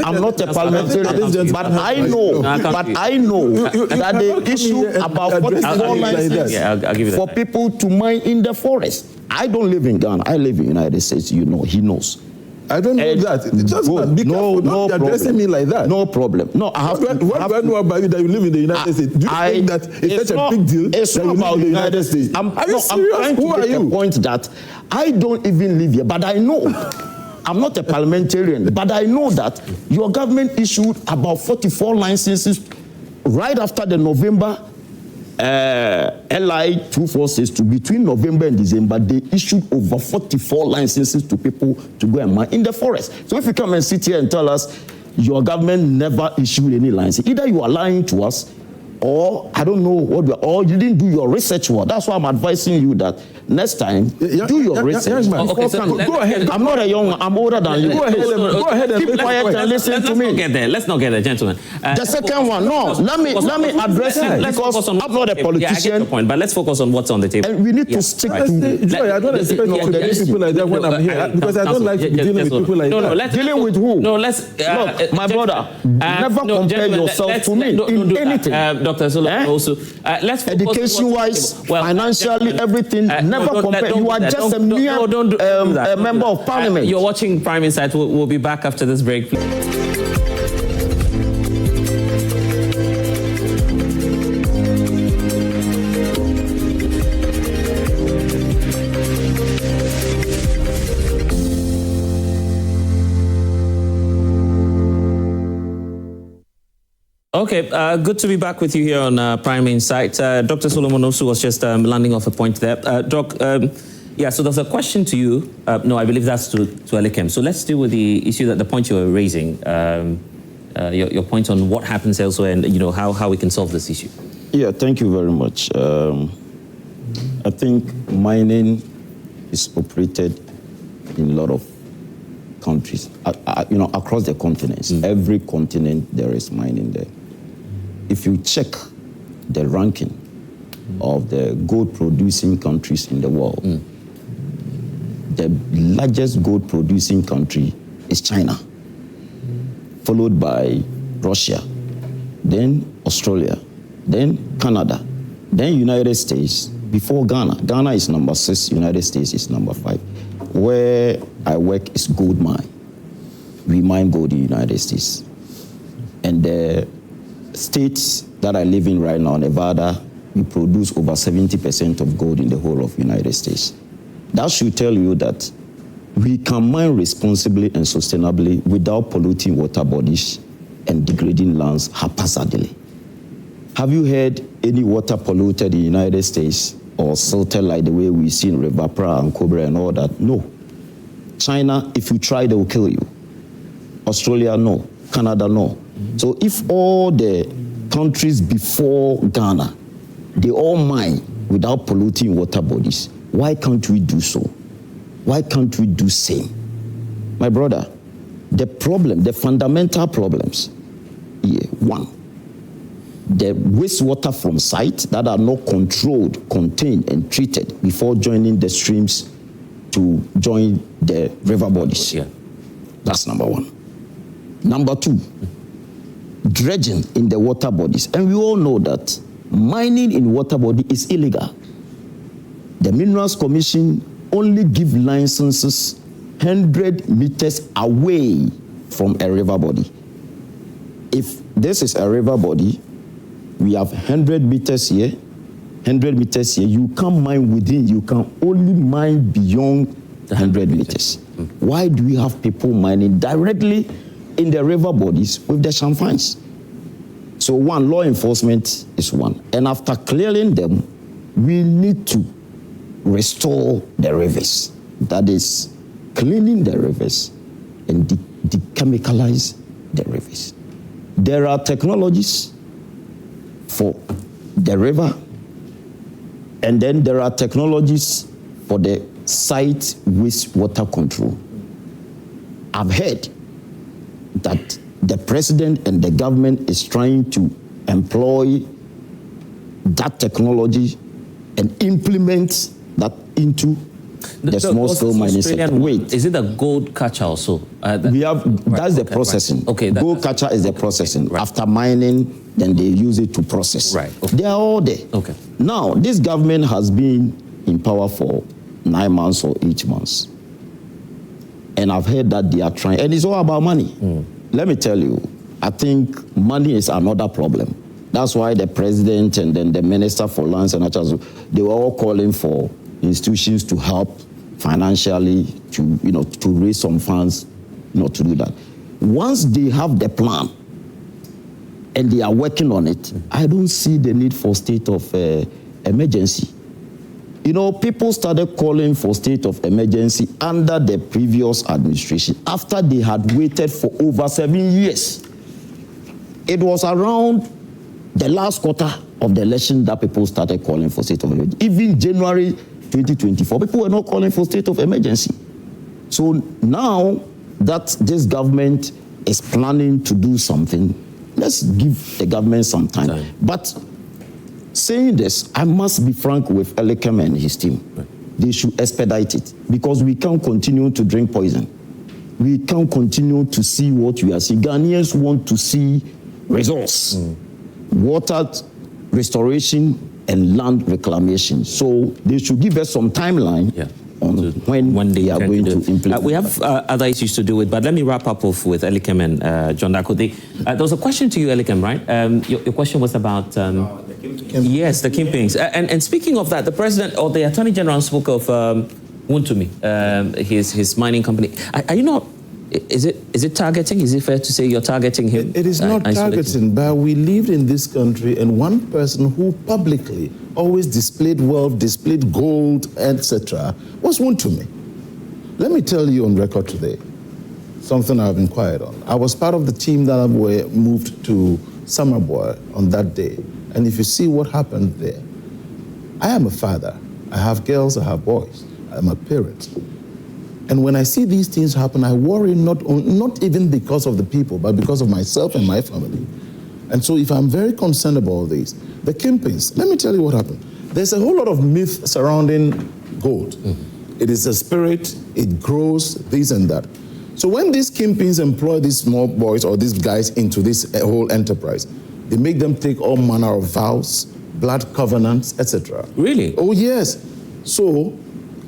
I'm not a parliamentarian, but I know that they issue about 44 licenses for people to mine in the forest. I don't live in Ghana. I live in the United States. He knows. I don't know that. Just be careful. Don't addressing me like that. No problem. No, I have to. What do I know about you that you live in the United States? Do you think that it's such a big deal? It's not about the United States. Are you serious? I'm trying to make a point that I don't even live here, but I know. I'm not a parliamentarian, but I know that your government issued about 44 licenses right after the November LI 246 to between November and December. They issued over 44 licenses to people to go and mine in the forest. So if you come and sit here and tell us your government never issued any license, either you are lying to us, or I don't know or you didn't do your research well. That's why I'm advising you that next time do your research. Go ahead. I'm not a young. I'm older than you. Go ahead and keep quiet and listen to me. Let's not get there, gentlemen. The second one, let me address it because I'm not a politician. Yeah, I get your point, but let's focus on what's on the table. And we need to stick to. Joy, I don't expect to get people like that when I'm here because I don't like dealing with people like that. Dealing with who? No, let's. Look, my brother, never compare yourself to me in anything. Dr. Solo, also, let's education-wise, financially, everything. Never compare. You are just a mere member of parliament. You're watching Prime Insight. We'll be back after this break. Okay, good to be back with you here on Prime Insight. Dr. Solomon Osu was just landing off a point there. Doc, so there's a question to you. No, I believe that's to Elikem. So let's deal with the issue, the point you were raising, your point on what happens elsewhere and how we can solve this issue. Yeah, thank you very much. I think mining is operated in a lot of countries, across the continents. Every continent there is mining there. If you check the ranking of the gold-producing countries in the world, the largest gold-producing country is China, followed by Russia, then Australia, then Canada, then United States, before Ghana. Ghana is number 6, United States is number 5. Where I work is gold mine. We mine gold in the United States. And the states that I live in right now, Nevada, we produce over 70% of gold in the whole of the United States. That should tell you that we can mine responsibly and sustainably without polluting water bodies and degrading lands haphazardly. Have you heard any water polluted in the United States or silted like the way we see in River Pra and Cobra and all that? No. China, if you try, they will kill you. Australia, no. Canada, no. So if all the countries before Ghana, they all mine without polluting water bodies, why can't we do so? Why can't we do same? My brother, the fundamental problems, one, the wastewater from sites that are not controlled, contained, and treated before joining the streams to join the river bodies. Yeah. That's number one. Number two, dredging in the water bodies. And we all know that mining in water body is illegal. The Minerals Commission only give licenses 100 meters away from a river body. If this is a river body, we have 100 meters here, 100 meters here. You can't mine within, you can only mine beyond the 100 meters. Why do we have people mining directly in the river bodies with the champagnes? So one, law enforcement is one. And after clearing them, we need to restore the rivers. That is, cleaning the rivers and de-chemicalize the rivers. There are technologies for the river, and then there are technologies for the site wastewater control. I've heard that the president and the government is trying to employ that technology and implement that into the small-scale mining sector. Wait, is it a gold catcher also? We have, that's the processing. Right. Okay, gold catcher is the processing. Right. After mining, then they use it to process. Right. Okay. They are all there. Okay. Now, this government has been in power for 9 months or 8 months. And I've heard that they are trying, and it's all about money. Let me tell you, I think money is another problem. That's why the president and then the minister for lands and natural, they were all calling for institutions to help financially to raise some funds, to do that. Once they have the plan and they are working on it, I don't see the need for state of emergency. People started calling for state of emergency under the previous administration after they had waited for over 7 years. It was around the last quarter of the election that people started calling for state of emergency. Even January 2024, people were not calling for state of emergency. So now that this government is planning to do something, let's give the government some time. But saying this, I must be frank with Elikem and his team. They should expedite it, because we can't continue to drink poison. We can't continue to see what we are seeing. Ghanaians want to see results. Water restoration and land reclamation. So they should give us some timeline on when they are going to implement. We have other issues to do with, but let me wrap up with Elikem and John Darko. There was a question to you, Elikem, right? Your question was about... yes, the kingpins. And speaking of that, the president or the attorney general spoke of Wontumi, his mining company. Are you not... Is it targeting? Is it fair to say you're targeting him? It is not targeting, but we lived in this country, and one person who publicly always displayed wealth, displayed gold, etc., was Wontumi. Let me tell you on record today, something I've inquired on. I was part of the team that were moved to Summerboy on that day, and if you see what happened there, I am a father. I have girls, I have boys. I'm a parent. And when I see these things happen, I worry not even because of the people, but because of myself and my family. And so if I'm very concerned about this, the kingpins, let me tell you what happened. There's a whole lot of myth surrounding gold. It is a spirit, it grows, this and that. So when these kingpins employ these small boys or these guys into this whole enterprise, they make them take all manner of vows, blood covenants, etc. Really? Oh, yes. So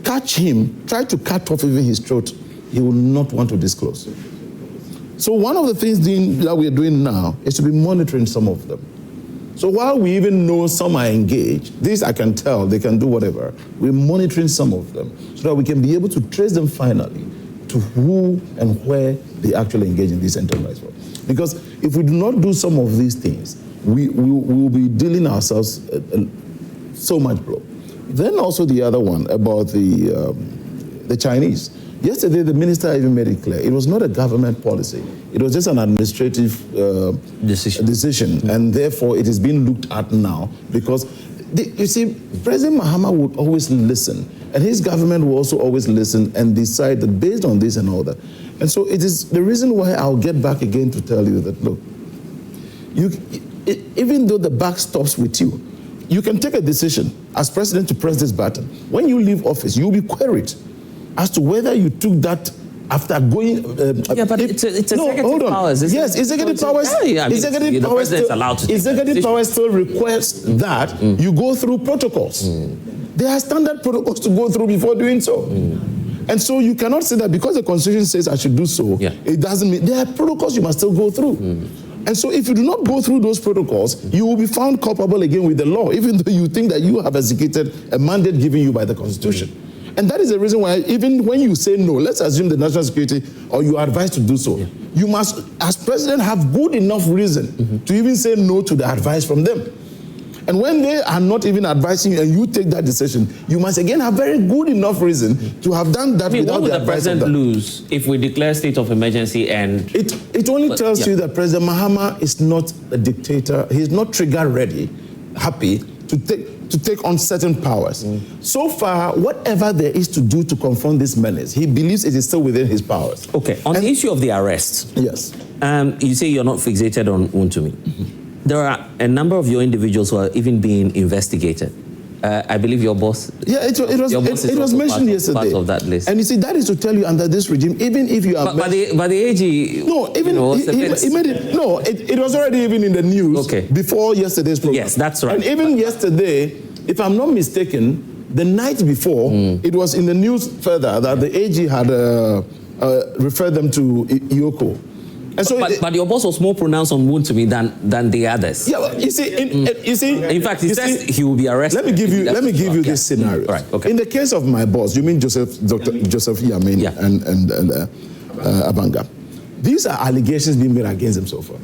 catch him, try to cut off even his throat, he will not want to disclose. So one of the things that we're doing now is to be monitoring some of them. So while we even know some are engaged, this I can tell, they can do whatever, we're monitoring some of them so that we can be able to trace them finally to who and where they actually engage in this enterprise. Because if we do not do some of these things, we will be dealing ourselves so much blow. Then also the other one about the Chinese. Yesterday, the minister even made it clear. It was not a government policy. It was just an administrative decision. And therefore, it is being looked at now because, you see, President Mahama would always listen. And his government will also always listen and decide that based on this and all that. And so it is the reason why I'll get back again to tell you that, look, even though the buck stops with you, you can take a decision as president to press this button. When you leave office, you'll be queried as to whether you took that after going. But it's executive powers. Yes, executive powers. Executive powers still request that you go through protocols. There are standard protocols to go through before doing so. And so you cannot say that because the Constitution says I should do so, it doesn't mean there are protocols you must still go through. And so if you do not go through those protocols, you will be found culpable again with the law, even though you think that you have executed a mandate given you by the Constitution. And that is the reason why even when you say no, let's assume the national security, or you are advised to do so, you must, as president, have good enough reason to even say no to the advice from them. And when they are not even advising you and you take that decision, you must again have very good enough reason to have done that without the advice of them. What would the president lose if we declare state of emergency and... It only tells you that President Mahama is not a dictator. He is not trigger ready, happy to take on certain powers. So far, whatever there is to do to confront this menace, he believes it is still within his powers. Okay, on the issue of the arrest. Yes. You say you're not fixated on Wontumi. There are a number of your individuals who are even being investigated. I believe your boss. Yeah, it was mentioned yesterday. Part of that list. And you see, that is to tell you under this regime, even if you are. But the AG. No, even he made it. No, it was already even in the news. Before yesterday's program. Yes, that's right. And even yesterday, if I'm not mistaken, the night before, it was in the news further that the AG had referred them to Ioko. And so but your boss was more pronounced on Wontumi than the others. Yeah, well, you see, in fact, he says he will be arrested. Let me give you this scenario. Right, okay. In the case of my boss, you mean Joseph Yamin and Abanga. These are allegations being made against him so far.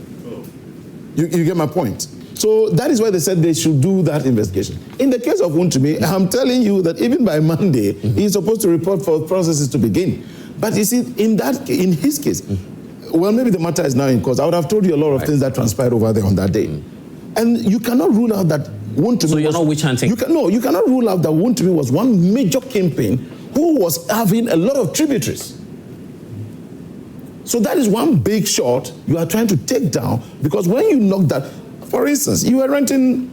You get my point? So that is why they said they should do that investigation. In the case of Wontumi, I'm telling you that even by Monday, he's supposed to report for processes to begin. But you see, in his case, well, maybe the matter is now in court. I would have told you a lot of things that transpired over there on that day. And you cannot rule out that Wontumi. So you're not witch hunting? You cannot rule out that Wontumi was one major kingpin who was having a lot of tributaries. So that is one big shot you are trying to take down, because when you knock that, for instance, you were renting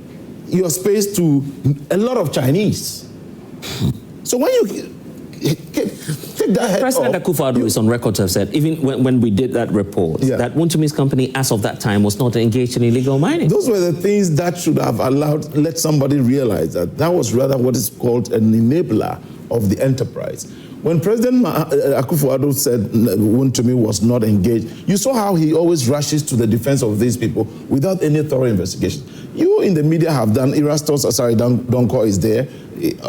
your space to a lot of Chinese. So when you take that head President Akufo-Addo is on record to have said, even when we did that report, that Wontumi's company, as of that time, was not engaged in illegal mining. Those were the things that should have let somebody realize that was rather what is called an enabler of the enterprise. When President Akufo-Addo said Wontumi was not engaged, you saw how he always rushes to the defense of these people without any thorough investigation. You in the media have done, Donko is there.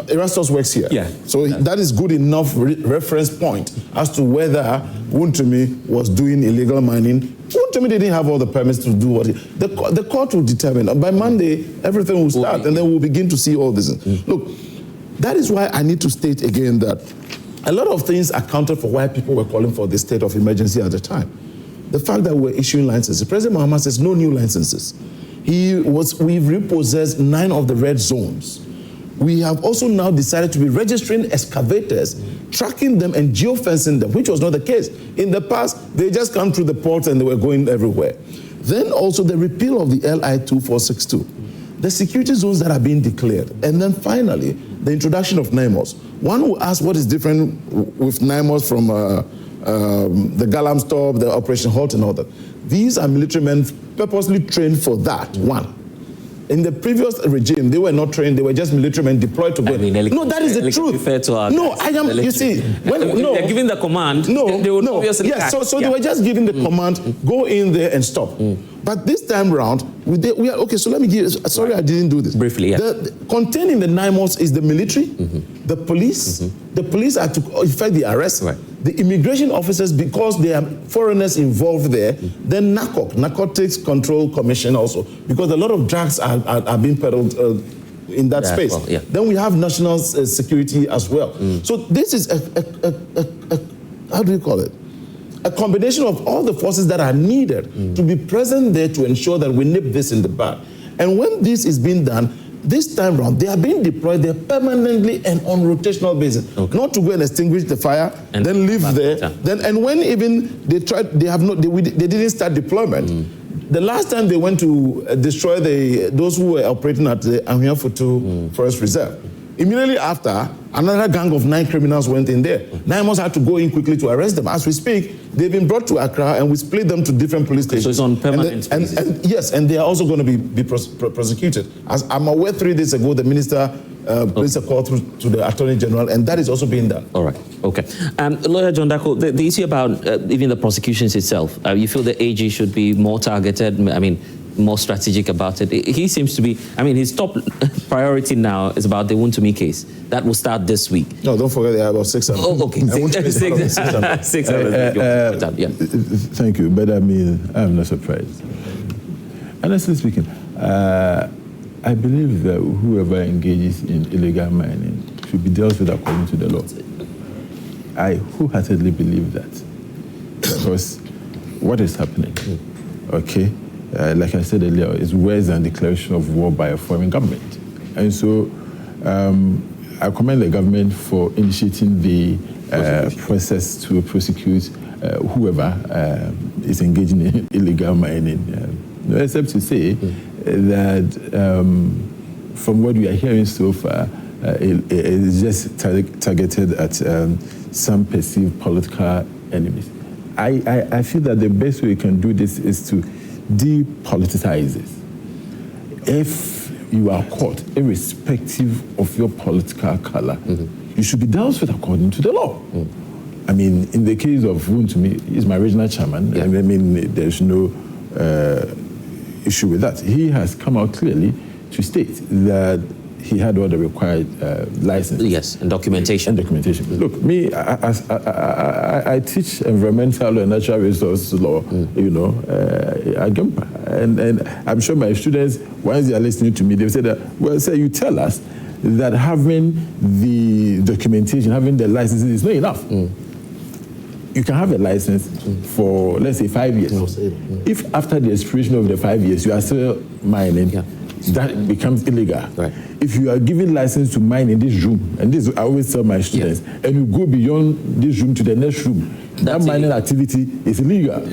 Erastus works here. So that is good enough reference point as to whether Wontumi was doing illegal mining. Wontumi didn't have all the permits to do what the court will determine. By Monday, everything will start, and then we'll begin to see all this. Look, that is why I need to state again that a lot of things accounted for why people were calling for the state of emergency at the time. The fact that we're issuing licenses. President Mahama says no new licenses. We've repossessed 9 of the red zones. We have also now decided to be registering excavators, tracking them and geofencing them, which was not the case. In the past, they just come through the ports and they were going everywhere. Then also the repeal of the LI 2462, the security zones that are being declared, and then finally, the introduction of NIMOS. One will ask what is different with NIMOS from the Galam Stop, the Operation Halt and all that. These are military men purposely trained for that, one. In the previous regime, they were not trained, they were just military men deployed to go. No, that is the truth. No, I am, you see, when they're giving the command, they would obviously so they were just giving the command, go in there and stop. But this time round, we are, okay, so let me give, sorry I didn't do this. Briefly, containing the NIMOS is the military, the police. The police are to effect the arrest. The immigration officers, because there are foreigners involved there, then NACOC, Narcotics Control Commission also, because a lot of drugs are being peddled in that space. Then we have national security as well. So this is how do you call it? A combination of all the forces that are needed to be present there to ensure that we nip this in the bud. And when this is being done, this time around, they are being deployed there permanently and on rotational basis. Not to go and extinguish the fire, and then live there. And when even they tried, they didn't start deployment. The last time they went to destroy those who were operating at the Anhia-Foto Forest Reserve, immediately after, another gang of 9 criminals went in there. 9 months had to go in quickly to arrest them. As we speak, they've been brought to Accra and we split them to different police stations. So it's on permanent basis. And yes, and they are also going to be prosecuted. As I'm aware, 3 days ago, the minister placed a call to the Attorney General, and that is also being done. All right, okay. Lawyer John Dako, the issue about even the prosecutions itself, you feel the AG should be more targeted, I mean, more strategic about it? He seems to be, I mean, his top priority now is about the Wontumi case. That will start this week. No, don't forget there are about 600. Oh, okay. 600. Thank you, but I mean, I'm not surprised. Honestly speaking, I believe that whoever engages in illegal mining should be dealt with according to the law. I wholeheartedly believe that, because what is happening, okay, like I said earlier, is worse than declaration of war by a foreign government. And so I commend the government for initiating the process to prosecute whoever is engaging in illegal mining. Except to say that from what we are hearing so far, it is just targeted at some perceived political enemies. I feel that the best way we can do this is to depoliticize this. If you are caught, irrespective of your political color, you should be dealt with according to the law. I mean, in the case of Wontumi, he's my regional chairman. I mean, there's no issue with that. He has come out clearly to state that he had all the required licenses. Yes, and documentation. Look, me, I teach environmental and natural resource law, you know, at Gempa. And I'm sure my students, once they are listening to me, they'll say that, well, sir, you tell us that having the documentation, having the licenses is not enough. You can have a license for, let's say, 5 years. If after the expiration of the 5 years, you are still mining, that becomes illegal. Right. If you are given license to mine in this room, and this I always tell my students, and you go beyond this room to the next room, that mining activity is illegal.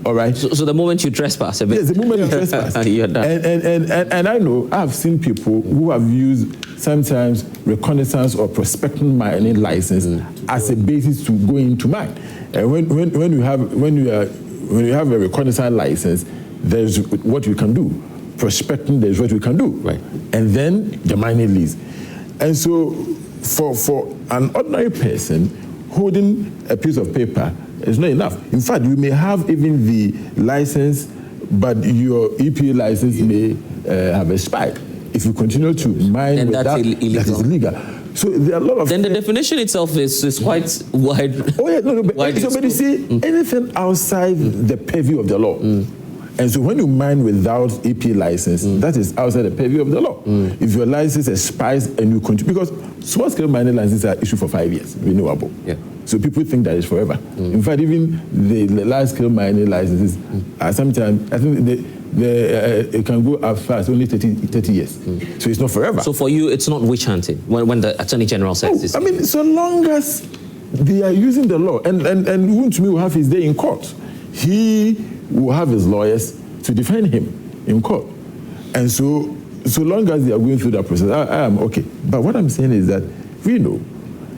All right. So the moment you trespass a bit. Yes, the moment you trespass. You're done. And I know I've seen people who have used sometimes reconnaissance or prospecting mining license as a basis to go into mine. And when you have a reconnaissance license, there's what you can do. Prospecting, there's what we can do. Right. And then the mining lease. And so for an ordinary person, holding a piece of paper is not enough. In fact, you may have even the license, but your EPA license may have expired. If you continue to mine and with that's that, illegal. that is illegal. So there are a lot of... Then the definition itself is quite wide. Oh yeah, no, but you see, anything outside the purview of the law. And so when you mine without EP license, that is outside the purview of the law. If your license expires and you continue, because small-scale mining licenses are issued for 5 years, renewable. So people think that it's forever. In fact, even the large-scale mining licenses are sometimes, I think it can go as far as only 30 years. So it's not forever. So for you, it's not witch hunting when the Attorney General says this? I mean, so long as they are using the law, and Wontumi will have his day in court. He will have his lawyers to defend him in court. And so long as they are going through that process, I am okay. But what I'm saying is that we know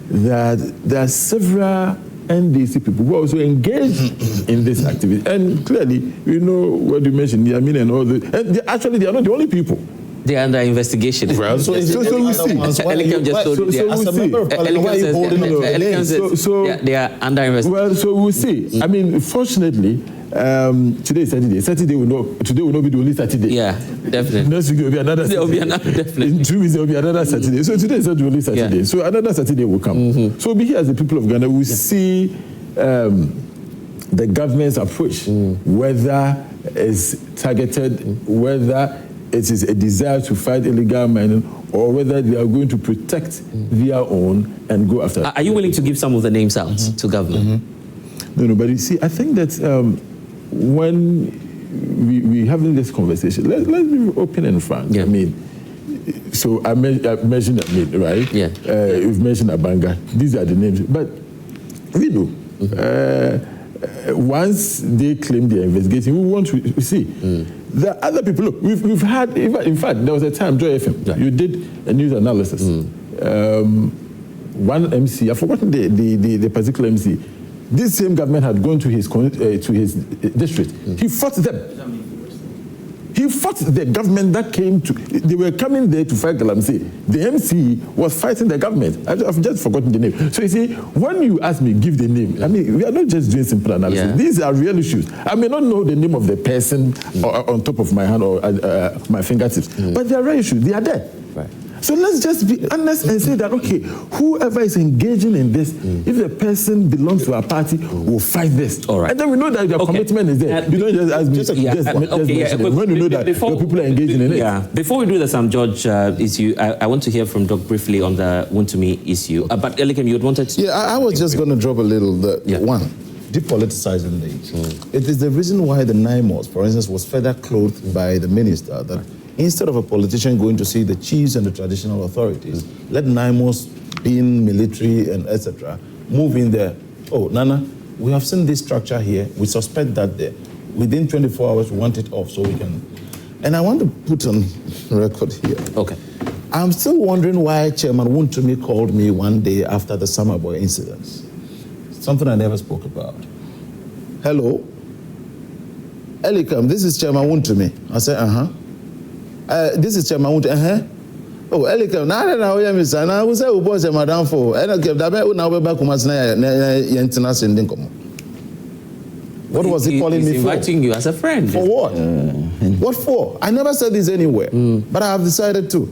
that there are several NDC people who are also engaged in this activity. And clearly, you know what you mentioned, I mean, and all the, and they are not the only people. They are under investigation. Well, so we see. Elikem just told you. They are under investigation. Well, so we'll see. I mean, fortunately, today is Saturday. Today will not be the only Saturday. Yeah, definitely. Next week will be another Saturday. There will be another, definitely. In 2 weeks there will be another Saturday. So today is not the only Saturday. So another Saturday will come. So we here as the people of Ghana will see the government's approach, whether it's targeted, whether it is a desire to fight illegal mining, or whether they are going to protect their own and go after. Are you willing to give some of the names out to government? No, but you see, I think that when we having this conversation, let's be open and frank. I mean, so I mentioned Amid, right? You've mentioned Abanga. These are the names. But we know once they claim they are investigating, we want to see. The other people, look, we've had, in fact, there was a time, Joy FM, you did a news analysis. One MC, I've forgotten the particular MC, this same government had gone to his district. He fought them. He fought the government that came to, they were coming there to fight Galamsey. The MC was fighting the government. I've just forgotten the name. So you see, when you ask me, give the name, I mean, we are not just doing simple analysis. These are real issues. I may not know the name of the person on top of my hand or my fingertips, but they are real issues. They are there. Right. So let's just be honest and say that, okay, whoever is engaging in this, if the person belongs to a party, will fight this. All right. And then we know that the commitment is there. You don't just ask me, when you know that the people are engaging in it. Yeah. Before we do the Sam George issue, I want to hear from Doc briefly on the Wontumi issue. But Elikem, you wanted to... Yeah, I was just going to drop a little. One, depoliticizing the It is the reason why the NIMOS, for instance, was further clothed by the minister that instead of a politician going to see the chiefs and the traditional authorities, let NIMOS, being military and etc., move in there. Oh, Nana, we have seen this structure here. We suspect that there. Within 24 hours, we want it off so we can... And I want to put on record here. Okay. I'm still wondering why Chairman Wontumi called me one day after the Summer Boy incident. Something I never spoke about. Hello? Elikem, this is Chairman Wontumi. I said, this is Chairman Wontumi. Oh, Elikem, now we are missing. Now we say we bought Madam for. Elikem, that we now we back What was he calling me for? Inviting you as a friend. For what? What for? I never said this anywhere, but I have decided to.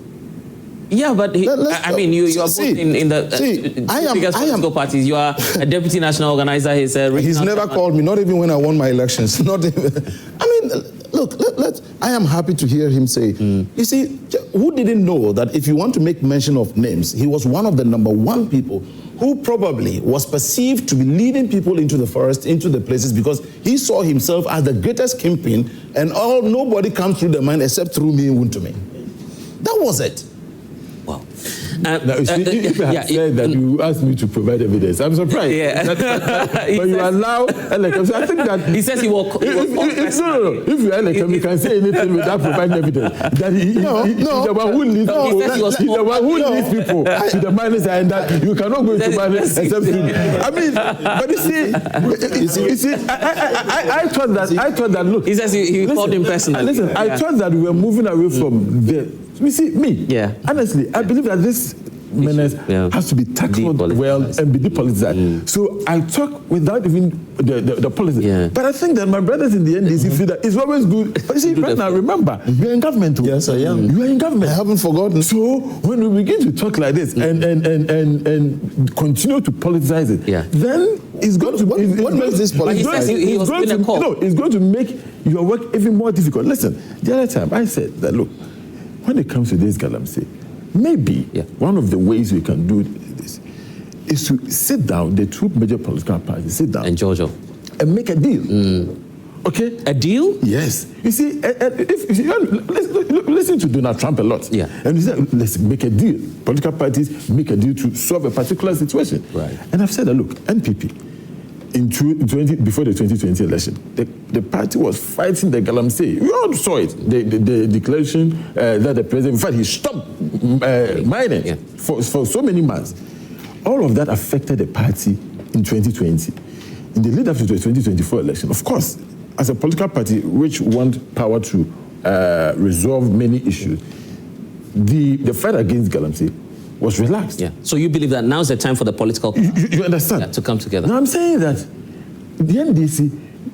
Yeah, but I mean, you are both in the biggest political parties. You are a deputy national organizer. He's never called me, not even when I won my elections. Not even. I mean, look, I am happy to hear him say, you see, who didn't know that if you want to make mention of names, he was one of the #1 people who probably was perceived to be leading people into the forest, into the places, because he saw himself as the greatest kingpin, and nobody comes through the mind except through me and Wontumi. That was it. Wow. Now, if I had said that you asked me to provide evidence, I'm surprised. But you allow Elikem. So I think that he says he will. No. If you Elikem, you can say anything without providing evidence. That he's the one who leads people. He's the one who leads people to the minus, and that you cannot go into minus except. I mean, but you see, I thought that. Look, he says he called him personally. Listen, I thought that we were moving away from the. You see, honestly, I believe that this menace has to be tackled well and be depoliticized. So I talk without even the policy. But I think that my brothers in the NDC feel that it's always good. But you see, right now, remember, you're in government. Yes, I am. You are in government. I haven't forgotten. So when we begin to talk like this and continue to politicize it, then it's going to... What makes this politicized? It's going to make your work even more difficult. Listen, the other time I said that, look, when it comes to this Galamsey, maybe one of the ways we can do this is to sit down, the two major political parties, sit down. And Georgia. And make a deal. Okay? A deal? Yes. You see, listen to Donald Trump a lot. And he said, let's make a deal. Political parties make a deal to solve a particular situation. Right. And I've said that, look, NPP, before the 2020 election, the party was fighting the Galamsey. We all saw it. The declaration that the president, in fact, he stopped mining for so many months. All of that affected the party in 2020. In the lead up to the 2024 election, of course, as a political party which want power to resolve many issues, the fight against Galamsey was relaxed. So you believe that now is the time for the political you understand to come together? Now I'm saying that the NDC,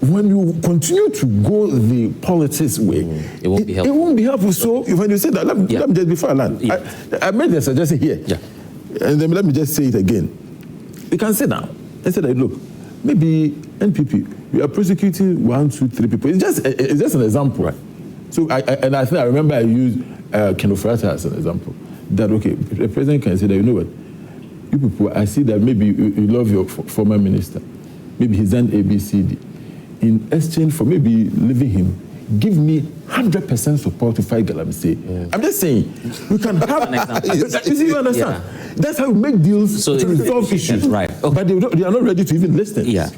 when you continue to go the politics way, it won't be helpful. It won't be helpful. So when you say that, let me just before I land, I made the suggestion here, and then let me just say it again. You can sit down and say that, look, maybe NPP, we are prosecuting 1, 2, 3 people. It's just an example, right? So I think I remember I used Ken Ofrata as an example. That, okay, the president can say that, you know what, you people, I see that maybe you love your former minister. Maybe he's done ABCD. In exchange for maybe leaving him, give me 100% support to fight Galamsey. I'm just saying, we can have... you understand? Yeah. That's how we make deals to resolve issues. Right. Okay. But they are not ready to even listen. Yeah.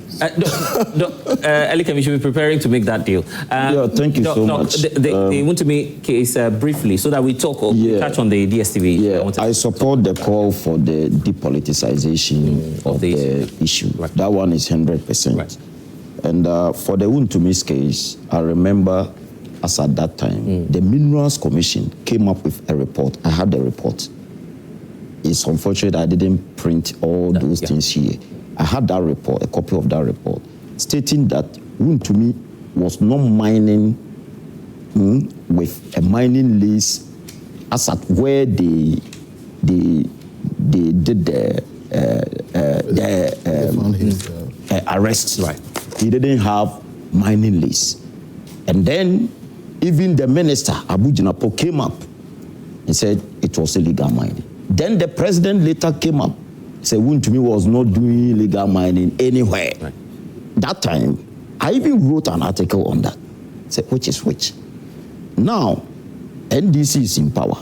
Elikem, you should be preparing to make that deal. Thank you so much. The Wontumi case, briefly, so that we touch on the DSTV. Yeah, I support the call for the depoliticization of the issue. Right. That one is 100%. Right. And for the Wontumi's case, I remember as at that time, the Minerals Commission came up with a report. I had the report. It's unfortunate I didn't print all those things here. I had that report, a copy of that report, stating that Wontumi was not mining with a mining lease as at where they did the arrest. Right. He didn't have mining lease. And then even the minister, Abu Jinapo, came up and said it was illegal mining. Then the president later came up and said Wontumi was not doing illegal mining anywhere. Right. That time, I even wrote an article on that. Said, which is which? Now, NDC is in power.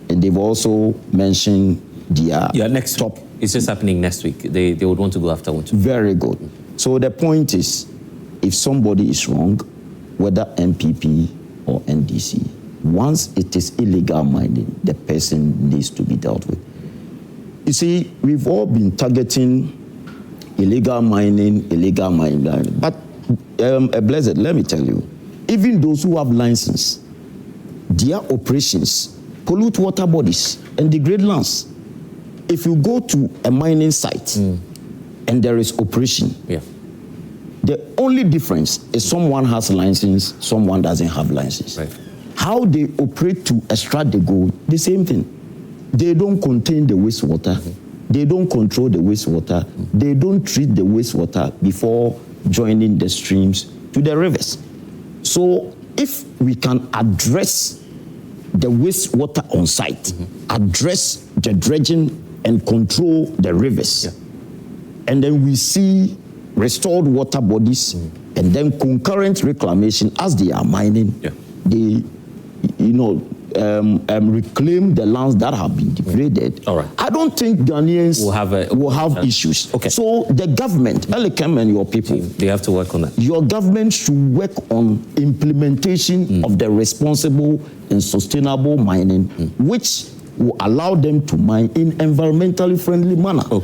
And they've also mentioned their next top. It's just happening next week. They would want to go after Wontumi. Very good. So the point is, if somebody is wrong, whether MPP or NDC, once it is illegal mining, the person needs to be dealt with. You see, we've all been targeting illegal mining. But, Blessed, let me tell you, even those who have license, their operations pollute water bodies and degrade lands. If you go to a mining site and there is operation, the only difference is someone has license, someone doesn't have license. Right. How they operate to extract the gold, the same thing. They don't contain the wastewater. They don't control the wastewater. They don't treat the wastewater before joining the streams to the rivers. So if we can address the wastewater on site, address the dredging and control the rivers, and then we see restored water bodies, and then concurrent reclamation as they are mining, they, reclaim the lands that have been degraded. All right. I don't think Ghanaians will have issues. Okay. So the government, Elikem and your people, they have to work on that. Your government should work on implementation of the responsible and sustainable mining, which will allow them to mine in environmentally friendly manner. Okay.